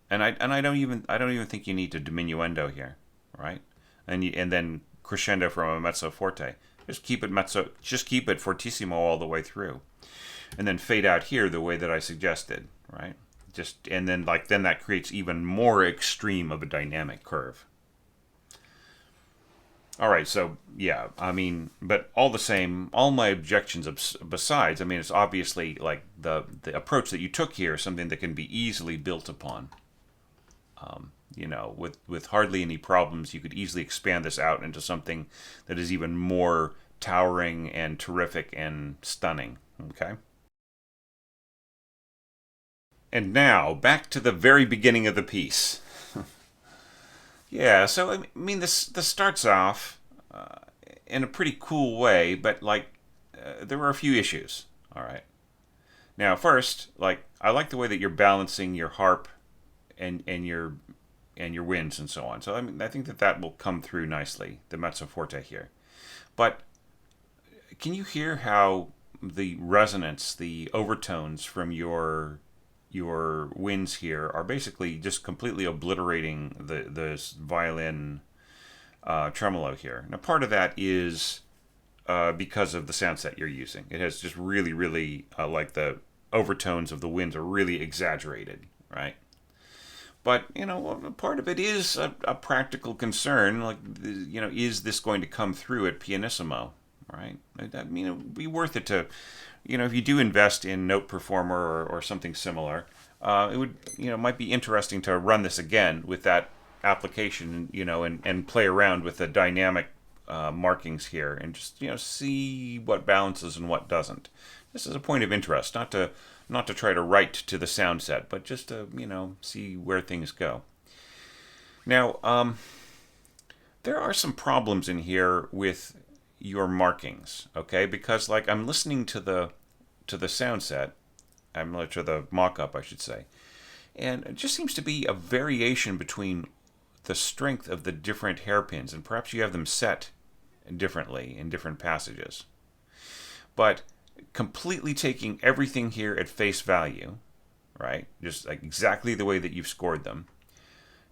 and I don't even think you need to diminuendo here, right? And then crescendo from a mezzo forte. Just keep it fortissimo all the way through, and then fade out here the way that I suggested, right? Just and then that creates even more extreme of a dynamic curve. All right, so yeah, I mean, but all the same, all my objections besides, I mean, it's obviously like the approach that you took here is something that can be easily built upon. With hardly any problems, you could easily expand this out into something that is even more towering and terrific and stunning. Okay. And now back to the very beginning of the piece. Yeah, so I mean, this starts off in a pretty cool way, but there were a few issues. All right. Now, first, I like the way that you're balancing your harp and your winds and so on. So I mean, I think that will come through nicely, the mezzo forte here. But can you hear how the resonance, the overtones from your winds here are basically just completely obliterating the violin tremolo here. Now, part of that is because of the sound set you're using. It has just really, really like the overtones of the winds are really exaggerated, right? But part of it is a practical concern. Is this going to come through at pianissimo, right? I mean, it would be worth it to, if you do invest in Note Performer or something similar, it would, might be interesting to run this again with that application, and play around with the dynamic markings here and just, see what balances and what doesn't. This is a point of interest, not to try to write to the sound set, but just to, see where things go. Now, there are some problems in here with your markings, okay? Because I'm listening to the sound set, to the mock-up, I should say, and it just seems to be a variation between the strength of the different hairpins, and perhaps you have them set differently in different passages. But completely taking everything here at face value, right? Just exactly the way that you've scored them.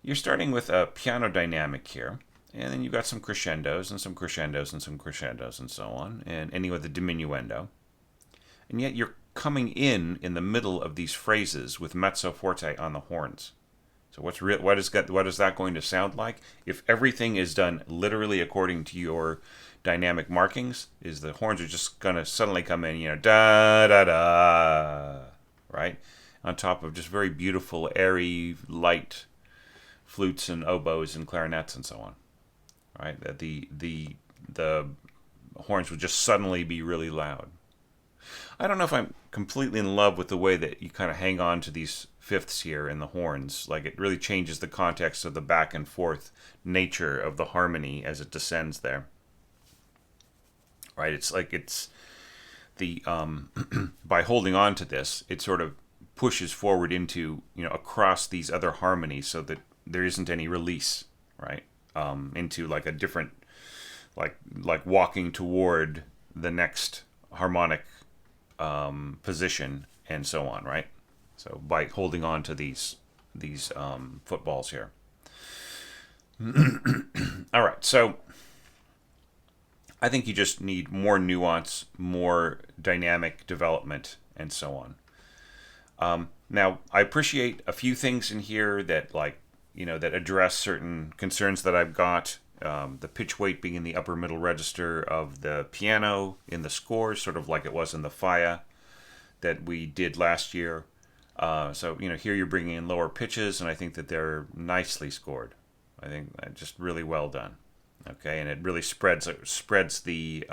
You're starting with a piano dynamic here, and then you've got some crescendos and some crescendos and some crescendos and so on, and ending with a diminuendo. And yet you're coming in the middle of these phrases with mezzo forte on the horns. So what is that going to sound like? If everything is done literally according to your dynamic markings, is the horns are just going to suddenly come in, da da da, right? On top of just very beautiful, airy, light flutes and oboes and clarinets and so on, right? That the horns would just suddenly be really loud. I don't know if I'm completely in love with the way that you kind of hang on to these fifths here in the horns. It really changes the context of the back and forth nature of the harmony as it descends there. Right? It's the by holding on to this, it sort of pushes forward into, across these other harmonies so that there isn't any release, right? Into a different, like walking toward the next harmonic position and so on, right? So by holding on to these footballs here. All right, so I think you just need more nuance, more dynamic development, and so on. Now, I appreciate a few things in here that that address certain concerns that I've got. The pitch weight being in the upper middle register of the piano in the score, sort of like it was in the Faya that we did last year. So here you're bringing in lower pitches, and I think that they're nicely scored. I think just really well done. Okay, and it really spreads the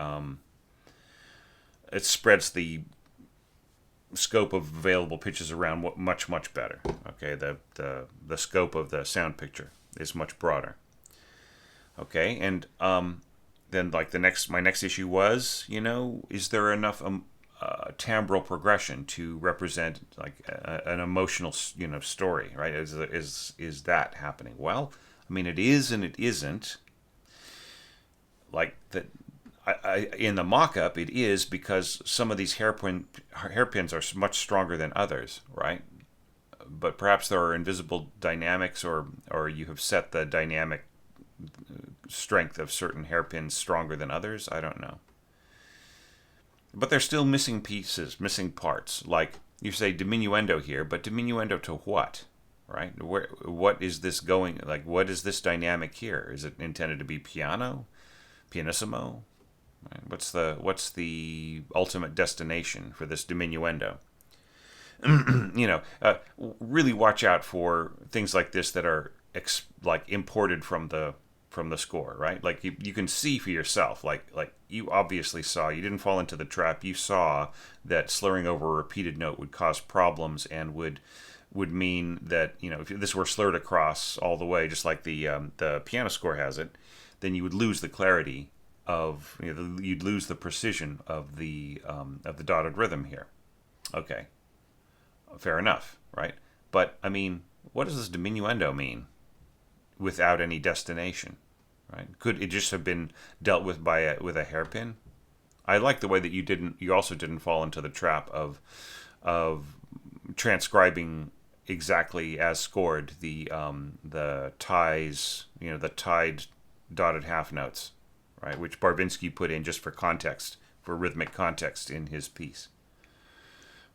scope of available pitches around much better. Okay, the scope of the sound picture is much broader. Okay, and then my next issue was, is there enough timbral progression to represent like an emotional, story, right? Is that happening? Well, I mean, it is and it isn't. Like that, in the mock-up, it is because some of these hairpins are much stronger than others, right? But perhaps there are invisible dynamics, or you have set the dynamic strength of certain hairpins stronger than others. I don't know. But they're still missing pieces, missing parts. Like you say diminuendo here, but diminuendo to what? Right? What is this going? Like, what is this dynamic here? Is it intended to be piano, pianissimo? Right? What's the ultimate destination for this diminuendo? Really watch out for things like this that are like imported from the score, right? Like you can see for yourself, like you obviously saw, you didn't fall into the trap. You saw that slurring over a repeated note would cause problems and would mean that, if this were slurred across all the way, just like the piano score has it, then you would lose the clarity of, you'd lose the precision of the dotted rhythm here. Okay, fair enough, right? But I mean, what does this diminuendo mean without any destination? Right? Could it just have been dealt with with a hairpin? I like the way that you also didn't fall into the trap of transcribing exactly as scored the ties, the tied dotted half notes, right? Which Barvinsky put in just for context, for rhythmic context in his piece,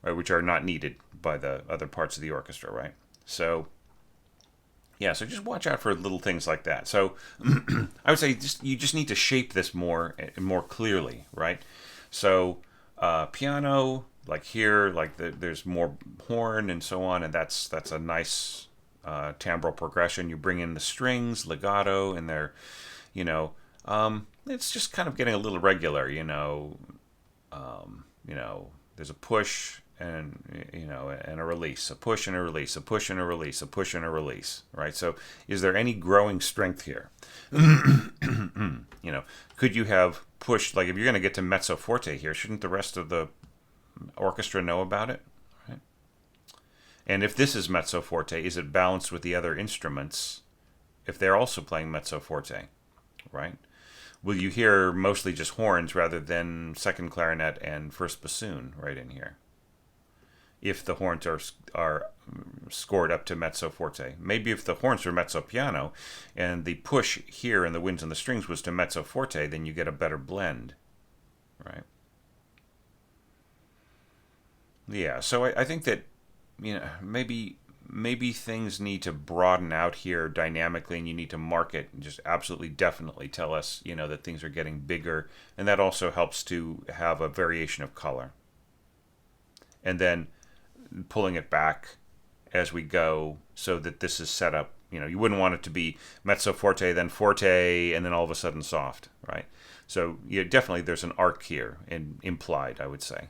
right? Which are not needed by the other parts of the orchestra, right? So yeah, so just watch out for little things like that. So I would say you just need to shape this more clearly, right? So piano, like here, like there's more horn and so on, and that's a nice timbral progression. You bring in the strings, legato, and they're, it's just kind of getting a little regular, there's a push and and a release, a push and a release, a push and a release, a push and a release, right? So is there any growing strength here? Could you have pushed, like if you're going to get to mezzo forte here, shouldn't the rest of the orchestra know about it, right? And if this is mezzo forte, is it balanced with the other instruments if they're also playing mezzo forte, right? Will you hear mostly just horns rather than second clarinet and first bassoon right in here? If the horns are scored up to mezzo forte. Maybe if the horns are mezzo piano and the push here and the winds and the strings was to mezzo forte, then you get a better blend, right? Yeah, so I think that, maybe things need to broaden out here dynamically, and you need to mark it and just absolutely definitely tell us, that things are getting bigger, and that also helps to have a variation of color. And then pulling it back as we go so that this is set up. You wouldn't want it to be mezzo forte, then forte, and then all of a sudden soft, right? So definitely there's an arc here and implied, I would say.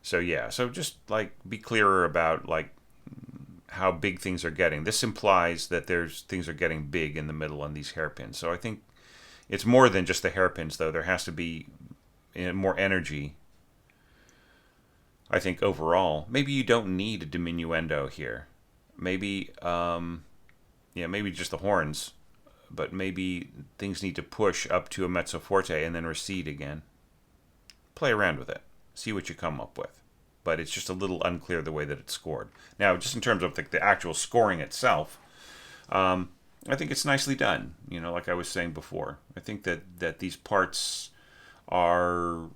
So yeah, so just like be clearer about like how big things are getting. This implies that things are getting big in the middle on these hairpins. So I think it's more than just the hairpins, though. There has to be more energy, I think, overall. Maybe you don't need a diminuendo here. Maybe, maybe just the horns. But maybe things need to push up to a mezzo forte and then recede again. Play around with it. See what you come up with. But it's just a little unclear the way that it's scored. Now, just in terms of the actual scoring itself, I think it's nicely done. Like I was saying before. I think that these parts are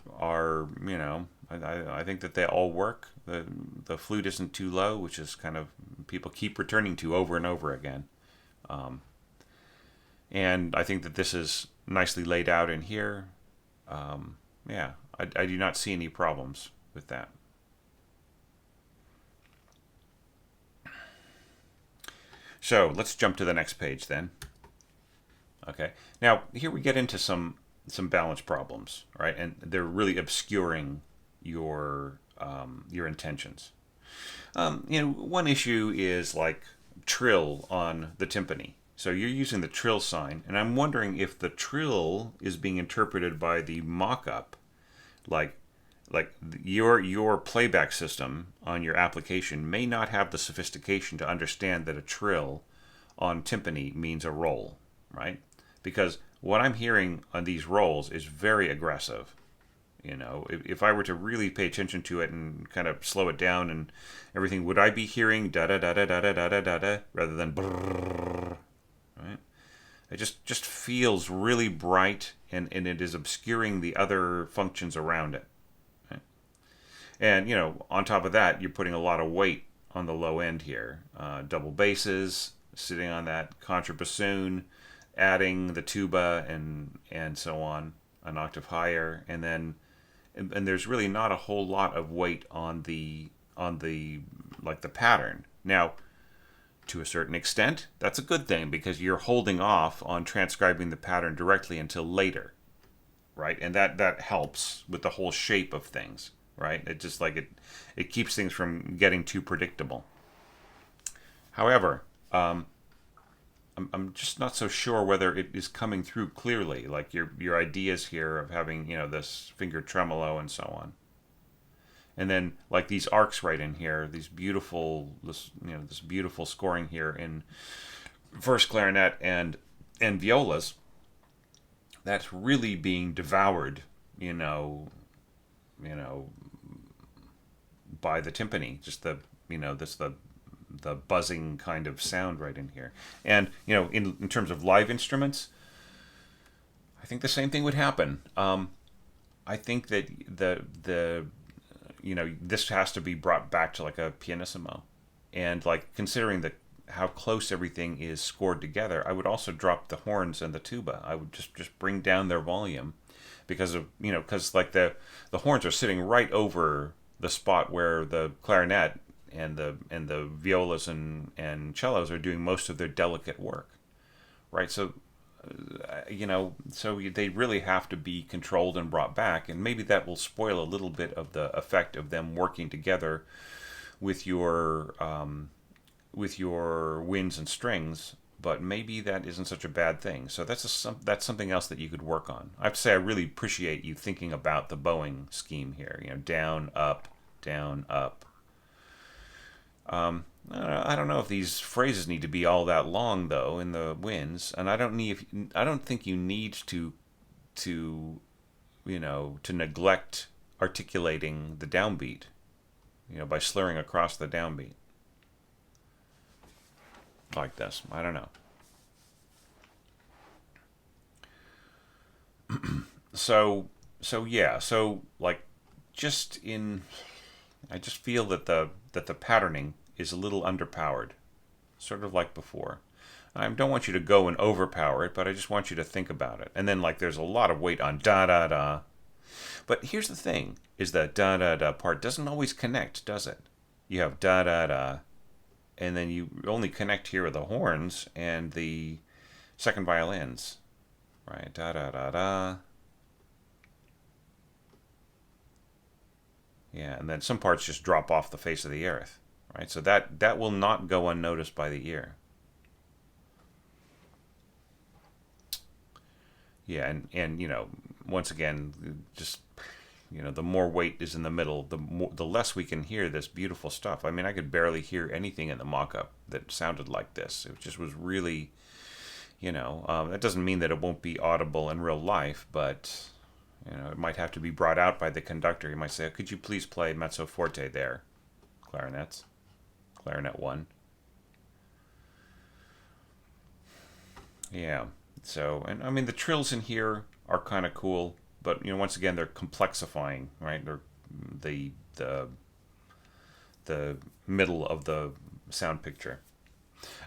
I think that they all work. The flute isn't too low, which is kind of people keep returning to over and over again. And I think that this is nicely laid out in here. I do not see any problems with that. So let's jump to the next page then. Okay. Now here we get into some balance problems, right? And they're really obscuring your intentions. One issue is like trill on the timpani. So you're using the trill sign, and I'm wondering if the trill is being interpreted by the mock-up Like your playback system on your application may not have the sophistication to understand that a trill on timpani means a roll, right? Because what I'm hearing on these rolls is very aggressive. If I were to really pay attention to it and kind of slow it down and everything, would I be hearing da da da da da da da da da rather than brrr, right? It just feels really bright, and it is obscuring the other functions around it. Right? And on top of that, you're putting a lot of weight on the low end here. Double basses sitting on that contrabassoon, adding the tuba and so on an octave higher, and there's really not a whole lot of weight on the like the pattern. Now, to a certain extent, that's a good thing because you're holding off on transcribing the pattern directly until later, right? And that helps with the whole shape of things, right? It just like it keeps things from getting too predictable. However, I'm just not so sure whether it is coming through clearly, like your ideas here of having this finger tremolo and so on, and then like these arcs right in here, this beautiful scoring here in first clarinet and violas, that's really being devoured, you know, by the timpani, just the buzzing kind of sound right in here. And in terms of live instruments, I think the same thing would happen. I think that the this has to be brought back to like a pianissimo, and like considering that how close everything is scored together, I would also drop the horns and the tuba. I would just bring down their volume because of because like the horns are sitting right over the spot where the clarinet and the violas and cellos are doing most of their delicate work, right? So so they really have to be controlled and brought back, and maybe that will spoil a little bit of the effect of them working together with your winds and strings. But maybe that isn't such a bad thing. So that's something else that you could work on. I have to say I really appreciate you thinking about the bowing scheme here. Down, up, down, up. I don't know if these phrases need to be all that long though in the winds, and I don't think you need to neglect articulating the downbeat, by slurring across the downbeat like this. I don't know. So like just in I just feel that the patterning is a little underpowered, sort of like before. I don't want you to go and overpower it, but I just want you to think about it. And then like there's a lot of weight on da da da. But here's the thing: is that da da da part doesn't always connect, does it? You have da da da, and then you only connect here with the horns and the second violins, right? Da da da da. Yeah, and then some parts just drop off the face of the earth, right? So that will not go unnoticed by the ear. Yeah, and once again, just the more weight is in the middle, the less we can hear this beautiful stuff. I mean, I could barely hear anything in the mock-up that sounded like this. It just was really, that doesn't mean that it won't be audible in real life, but it might have to be brought out by the conductor. He might say, "Could you please play mezzo forte there, clarinets, clarinet 1." Yeah. So, and I mean, the trills in here are kind of cool, but once again, they're complexifying, right? They're the middle of the sound picture.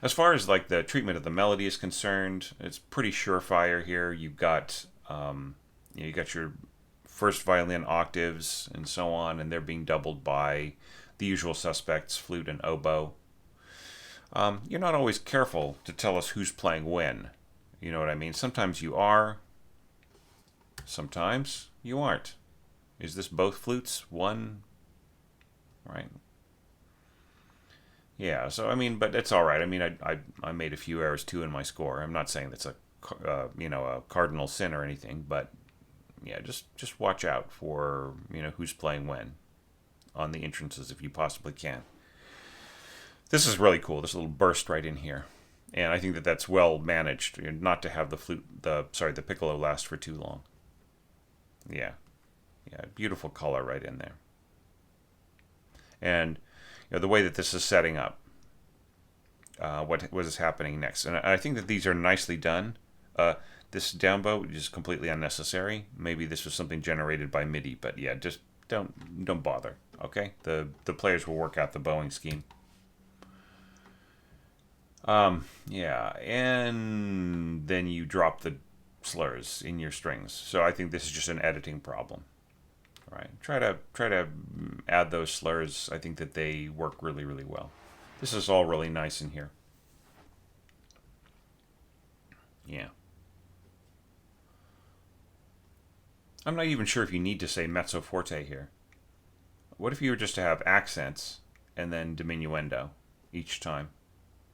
As far as like the treatment of the melody is concerned, it's pretty surefire here. You've got you got your first violin octaves and so on, and they're being doubled by the usual suspects, flute and oboe. You're not always careful to tell us who's playing when. You know what I mean? Sometimes you are, sometimes you aren't. Is this both flutes? One? Right? Yeah, so I mean, but it's all right. I mean, I made a few errors too in my score. I'm not saying that's a cardinal sin or anything, but yeah, just watch out for who's playing when on the entrances if you possibly can. This is really cool. This little burst right in here, and I think that that's well managed. Not to have the piccolo last for too long. Yeah, yeah, beautiful color right in there, and the way that this is setting up, what is happening next, and I think that these are nicely done. This down bow is completely unnecessary. Maybe this was something generated by MIDI, but yeah, just don't bother. Okay, the players will work out the bowing scheme. Yeah, and then you drop the slurs in your strings. So I think this is just an editing problem. All right, try to add those slurs. I think that they work really really well. This is all really nice in here. Yeah. I'm not even sure if you need to say mezzo forte here. What if you were just to have accents and then diminuendo each time,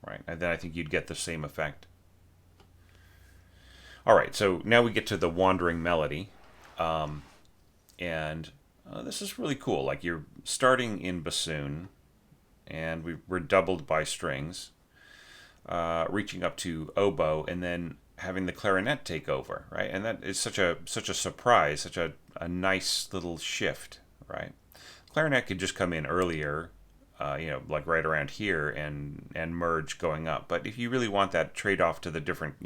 right? And then I think you'd get the same effect. All right, so now we get to the wandering melody, and this is really cool. Like you're starting in bassoon, and we're doubled by strings, reaching up to oboe, and then having the clarinet take over, right? And that is such a surprise, such a nice little shift, right? Clarinet could just come in earlier, like right around here and merge going up. But if you really want that trade off to the different,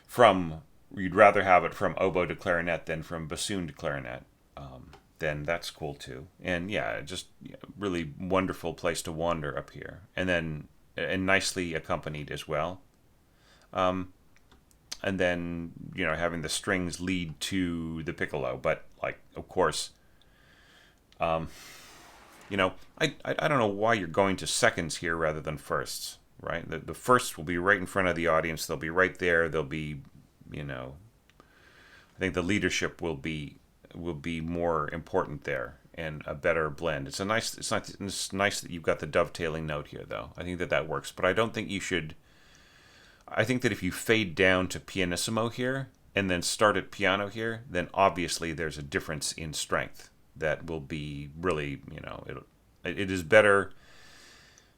from you'd rather have it from oboe to clarinet than from bassoon to clarinet, then that's cool too. And yeah, just really wonderful place to wander up here, and nicely accompanied as well. And then having the strings lead to the piccolo, but like of course, I don't know why you're going to seconds here rather than firsts, right? The firsts will be right in front of the audience. They'll be right there. They'll be, I think the leadership will be more important there and a better blend. It's nice that you've got the dovetailing note here, though. I think that works, but I don't think you should. I think that if you fade down to pianissimo here and then start at piano here, then obviously there's a difference in strength that will be really, it is better,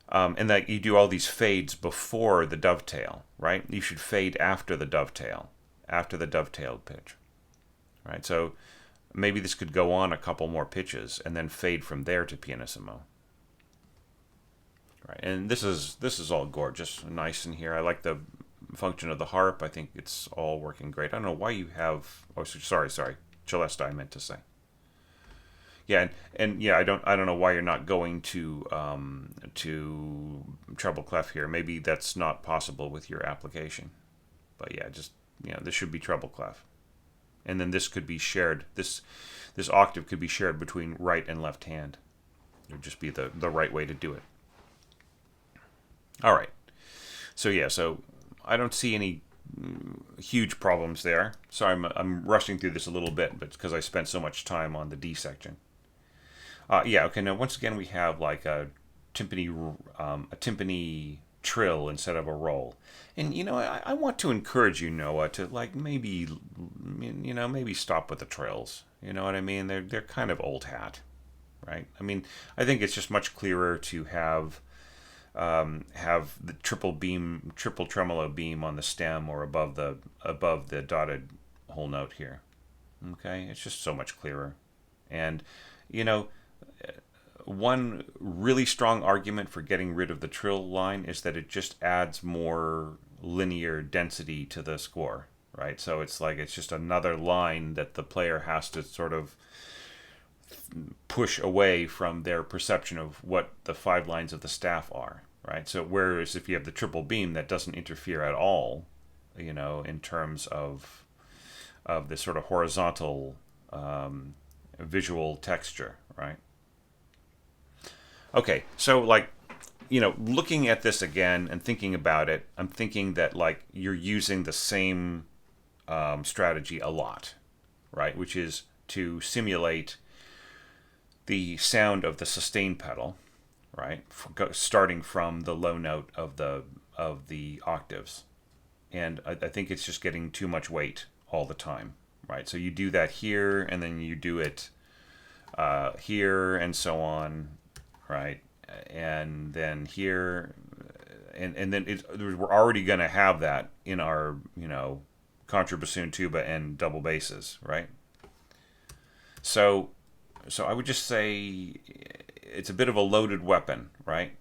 and that you do all these fades before the dovetail, right? You should fade after the dovetailed pitch, right? So maybe this could go on a couple more pitches and then fade from there to pianissimo. Right, and this is all gorgeous, nice in here. I like the function of the harp. I think it's all working great. I don't know why you have. Oh, sorry, celesta. I meant to say. Yeah, and yeah, I don't know why you're not going to treble clef here. Maybe that's not possible with your application. But yeah, just this should be treble clef, and then this could be shared. This octave could be shared between right and left hand. It would just be the right way to do it. All right. So I don't see any huge problems there. Sorry, I'm rushing through this a little bit, but it's because I spent so much time on the D section. Okay. Now once again we have like a timpani trill instead of a roll, and I want to encourage you, Noah, to like maybe stop with the trills. You know what I mean? They're kind of old hat, right? I mean, I think it's just much clearer to have the triple tremolo beam on the stem or above the dotted whole note here. Okay, it's just so much clearer. And one really strong argument for getting rid of the trill line is that it just adds more linear density to the score, right? So it's just another line that the player has to sort of push away from their perception of what the 5 lines of the staff are, right? So whereas if you have the triple beam, that doesn't interfere at all, in terms of the sort of horizontal visual texture, right? Okay, so looking at this again and thinking about it, I'm thinking that you're using the same strategy a lot, right? Which is to simulate the sound of the sustain pedal, right? Starting from the low note of the octaves, and I think it's just getting too much weight all the time, right? So you do that here, and then you do it here, and so on, right? And then here, and then we're already going to have that in our, contrabassoon, tuba, and double basses, right? So I would just say it's a bit of a loaded weapon, right?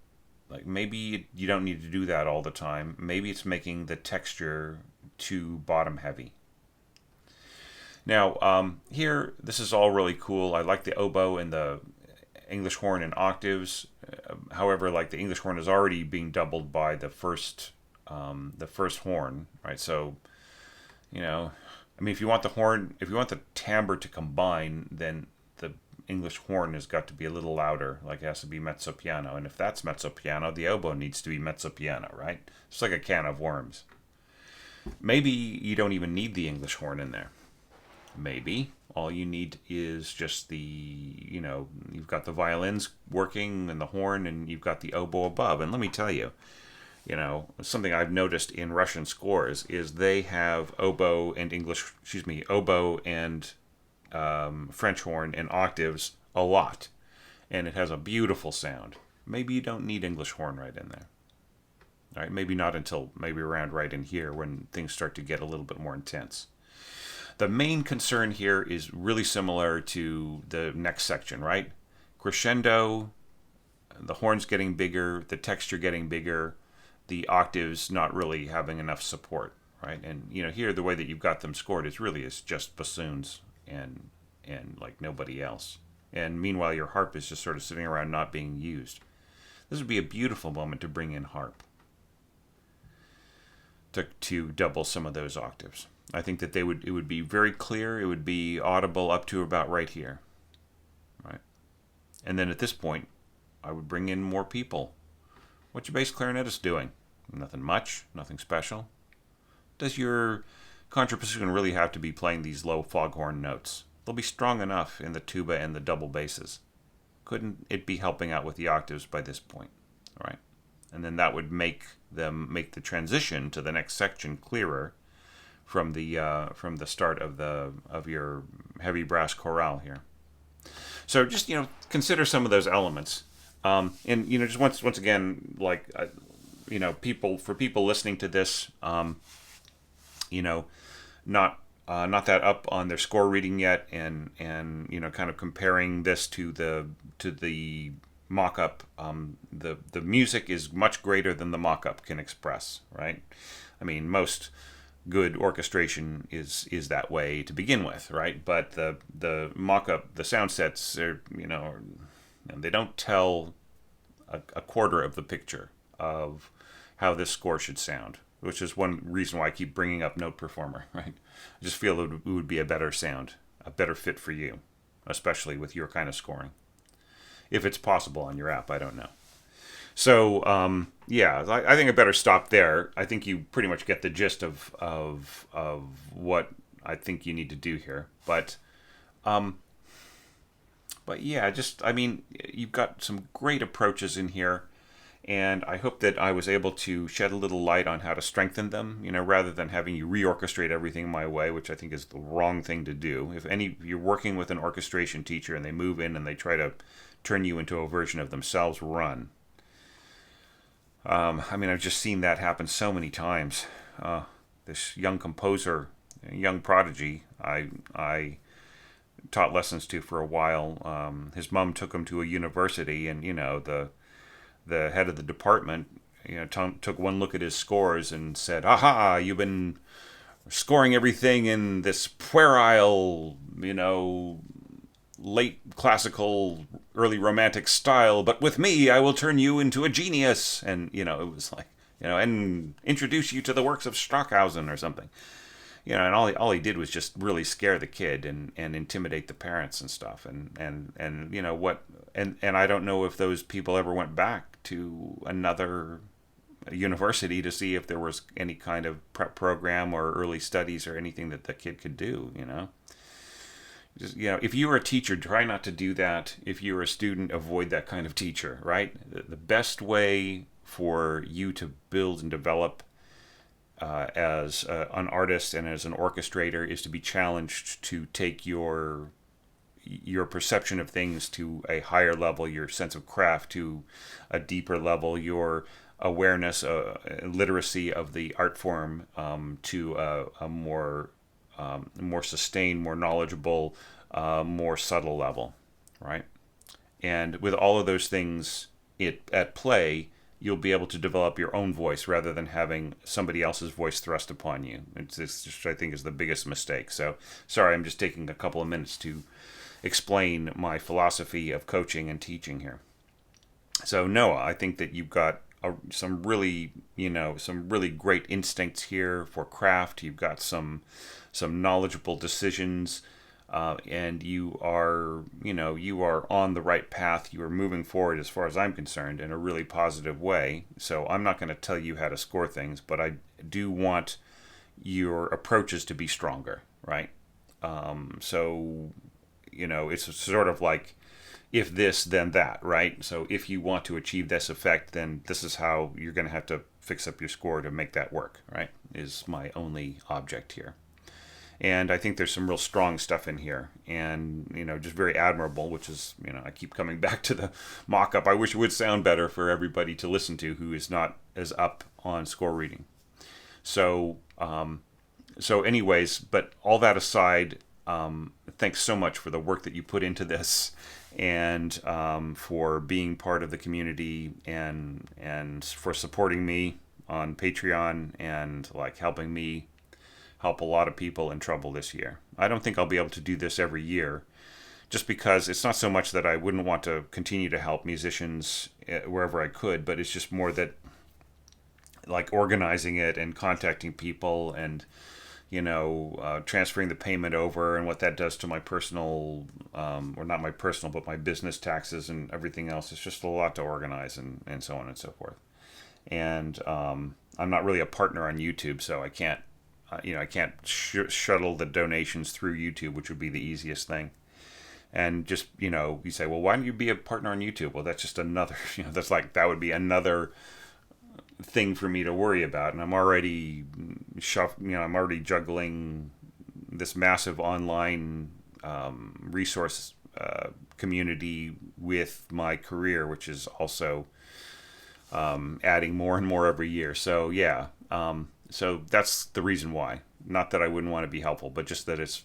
Like maybe you don't need to do that all the time. Maybe it's making the texture too bottom heavy. Now, here, this is all really cool. I like the oboe and the English horn in octaves. However, like the English horn is already being doubled by the first horn, right? So, if you want the timbre to combine, then the English horn has got to be a little louder, like it has to be mezzo piano. And if that's mezzo piano, the oboe needs to be mezzo piano, right? It's like a can of worms. Maybe you don't even need the English horn in there. Maybe all you need is just you've got the violins working and the horn, and you've got the oboe above. And let me tell you, something I've noticed in Russian scores is they have oboe and French horn in octaves a lot, and it has a beautiful sound. Maybe you don't need English horn right in there. All right, maybe not until maybe around right in here when things start to get a little bit more intense. The main concern here is really similar to the next section, right? Crescendo, the horns getting bigger, the texture getting bigger, the octaves not really having enough support, right? And here the way that you've got them scored is just bassoons and like nobody else. And meanwhile your harp is just sort of sitting around not being used. This would be a beautiful moment to bring in harp to double some of those octaves. I think that it would be very clear. It would be audible up to about right here, right? And then at this point, I would bring in more people. What's your bass clarinetist doing? Nothing much, nothing special. Does your contrabassoon really have to be playing these low foghorn notes? They'll be strong enough in the tuba and the double basses. Couldn't it be helping out with the octaves by this point, right? And then that would make the transition to the next section clearer from the start of your heavy brass chorale here. So just consider some of those elements, and just once again, like people listening to this, not that up on their score reading yet, and kind of comparing this to the mock-up. The music is much greater than the mock-up can express, right? I mean, most good orchestration is that way to begin with, right? But the mock-up, the sound sets are, they don't tell a quarter of the picture of how this score should sound, which is one reason why I keep bringing up Note Performer, right? I just feel it would be a better sound, a better fit for you, especially with your kind of scoring. If it's possible on your app, I don't know. So, I think I better stop there. I think you pretty much get the gist of what I think you need to do here. But yeah, you've got some great approaches in here, and I hope that I was able to shed a little light on how to strengthen them, rather than having you reorchestrate everything my way, which I think is the wrong thing to do. If you're working with an orchestration teacher and they move in and they try to turn you into a version of themselves, run. I've just seen that happen so many times. This young composer, young prodigy, I taught lessons to for a while. His mom took him to a university, and the head of the department, took one look at his scores and said, "Aha! You've been scoring everything in this puerile, late classical, early romantic style, but with me I will turn you into a genius." And it was like, and introduce you to the works of Stockhausen or something. And all he did was just really scare the kid and intimidate the parents and stuff. And I don't know if those people ever went back to another university to see if there was any kind of prep program or early studies or anything that the kid could do. Just, if you were a teacher, try not to do that. If you're a student, avoid that kind of teacher, right? The best way for you to build and develop as an artist and as an orchestrator is to be challenged to take your perception of things to a higher level, your sense of craft to a deeper level, your awareness, literacy of the art form to a more sustained, more knowledgeable, more subtle level, right? And with all of those things at play, you'll be able to develop your own voice rather than having somebody else's voice thrust upon you. It's just, I think, is the biggest mistake. So, sorry, I'm just taking a couple of minutes to explain my philosophy of coaching and teaching here. So, Noah, I think that you've got some really, some really great instincts here for craft. You've got some knowledgeable decisions. And you are on the right path. You are moving forward, as far as I'm concerned, in a really positive way. So I'm not going to tell you how to score things, but I do want your approaches to be stronger, right? So, it's sort of like, if this, then that, right? So if you want to achieve this effect, then this is how you're going to have to fix up your score to make that work, right? Is my only object here. And I think there's some real strong stuff in here, and just very admirable. Which is, I keep coming back to the mock-up. I wish it would sound better for everybody to listen to who is not as up on score reading. So, anyways, but all that aside, thanks so much for the work that you put into this, and for being part of the community, and for supporting me on Patreon, and like helping me help a lot of people in trouble this year. I don't think I'll be able to do this every year, just because it's not so much that I wouldn't want to continue to help musicians wherever I could, but it's just more that, like, organizing it and contacting people and transferring the payment over, and what that does to my personal, or not my personal, but my business taxes and everything else. It's just a lot to organize, and so on and so forth. And I'm not really a partner on YouTube, so I can't shuttle the donations through YouTube, which would be the easiest thing. And just, you say, well, why don't you be a partner on YouTube? Well, that's just another, that would be another thing for me to worry about. And I'm already juggling this massive online resource community with my career, which is also adding more and more every year. So, yeah. So that's the reason why. Not that I wouldn't want to be helpful, but just that it's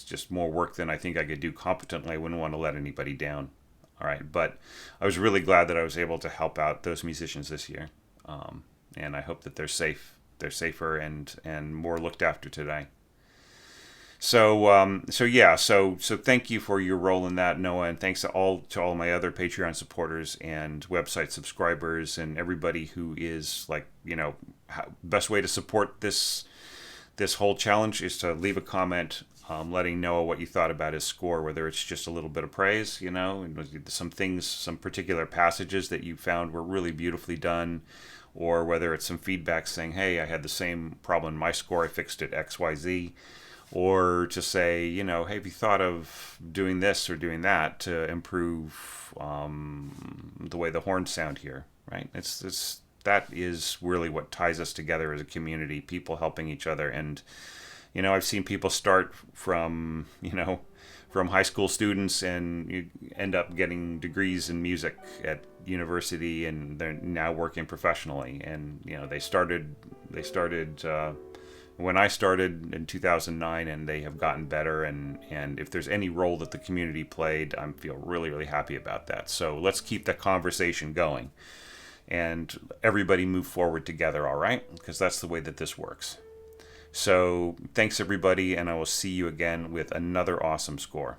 just more work than I think I could do competently. I wouldn't want to let anybody down. All right, but I was really glad that I was able to help out those musicians this year, and I hope that they're safe. They're safer and more looked after today. So thank you for your role in that, Noah, and thanks to all my other Patreon supporters and website subscribers and everybody who is best way to support this whole challenge is to leave a comment, letting Noah what you thought about his score, whether it's just a little bit of praise, and some particular passages that you found were really beautifully done, or whether it's some feedback saying, hey, I had the same problem in my score, I fixed it XYZ. Or to say, hey, have you thought of doing this or doing that to improve the way the horns sound here, right? That is really what ties us together as a community, people helping each other. And, I've seen people start from high school students, and you end up getting degrees in music at university, and they're now working professionally. And, they started when I started in 2009, and they have gotten better. And if there's any role that the community played, I feel really, really happy about that. So let's keep the conversation going, and everybody move forward together, all right? Because that's the way that this works. So thanks, everybody, and I will see you again with another awesome score.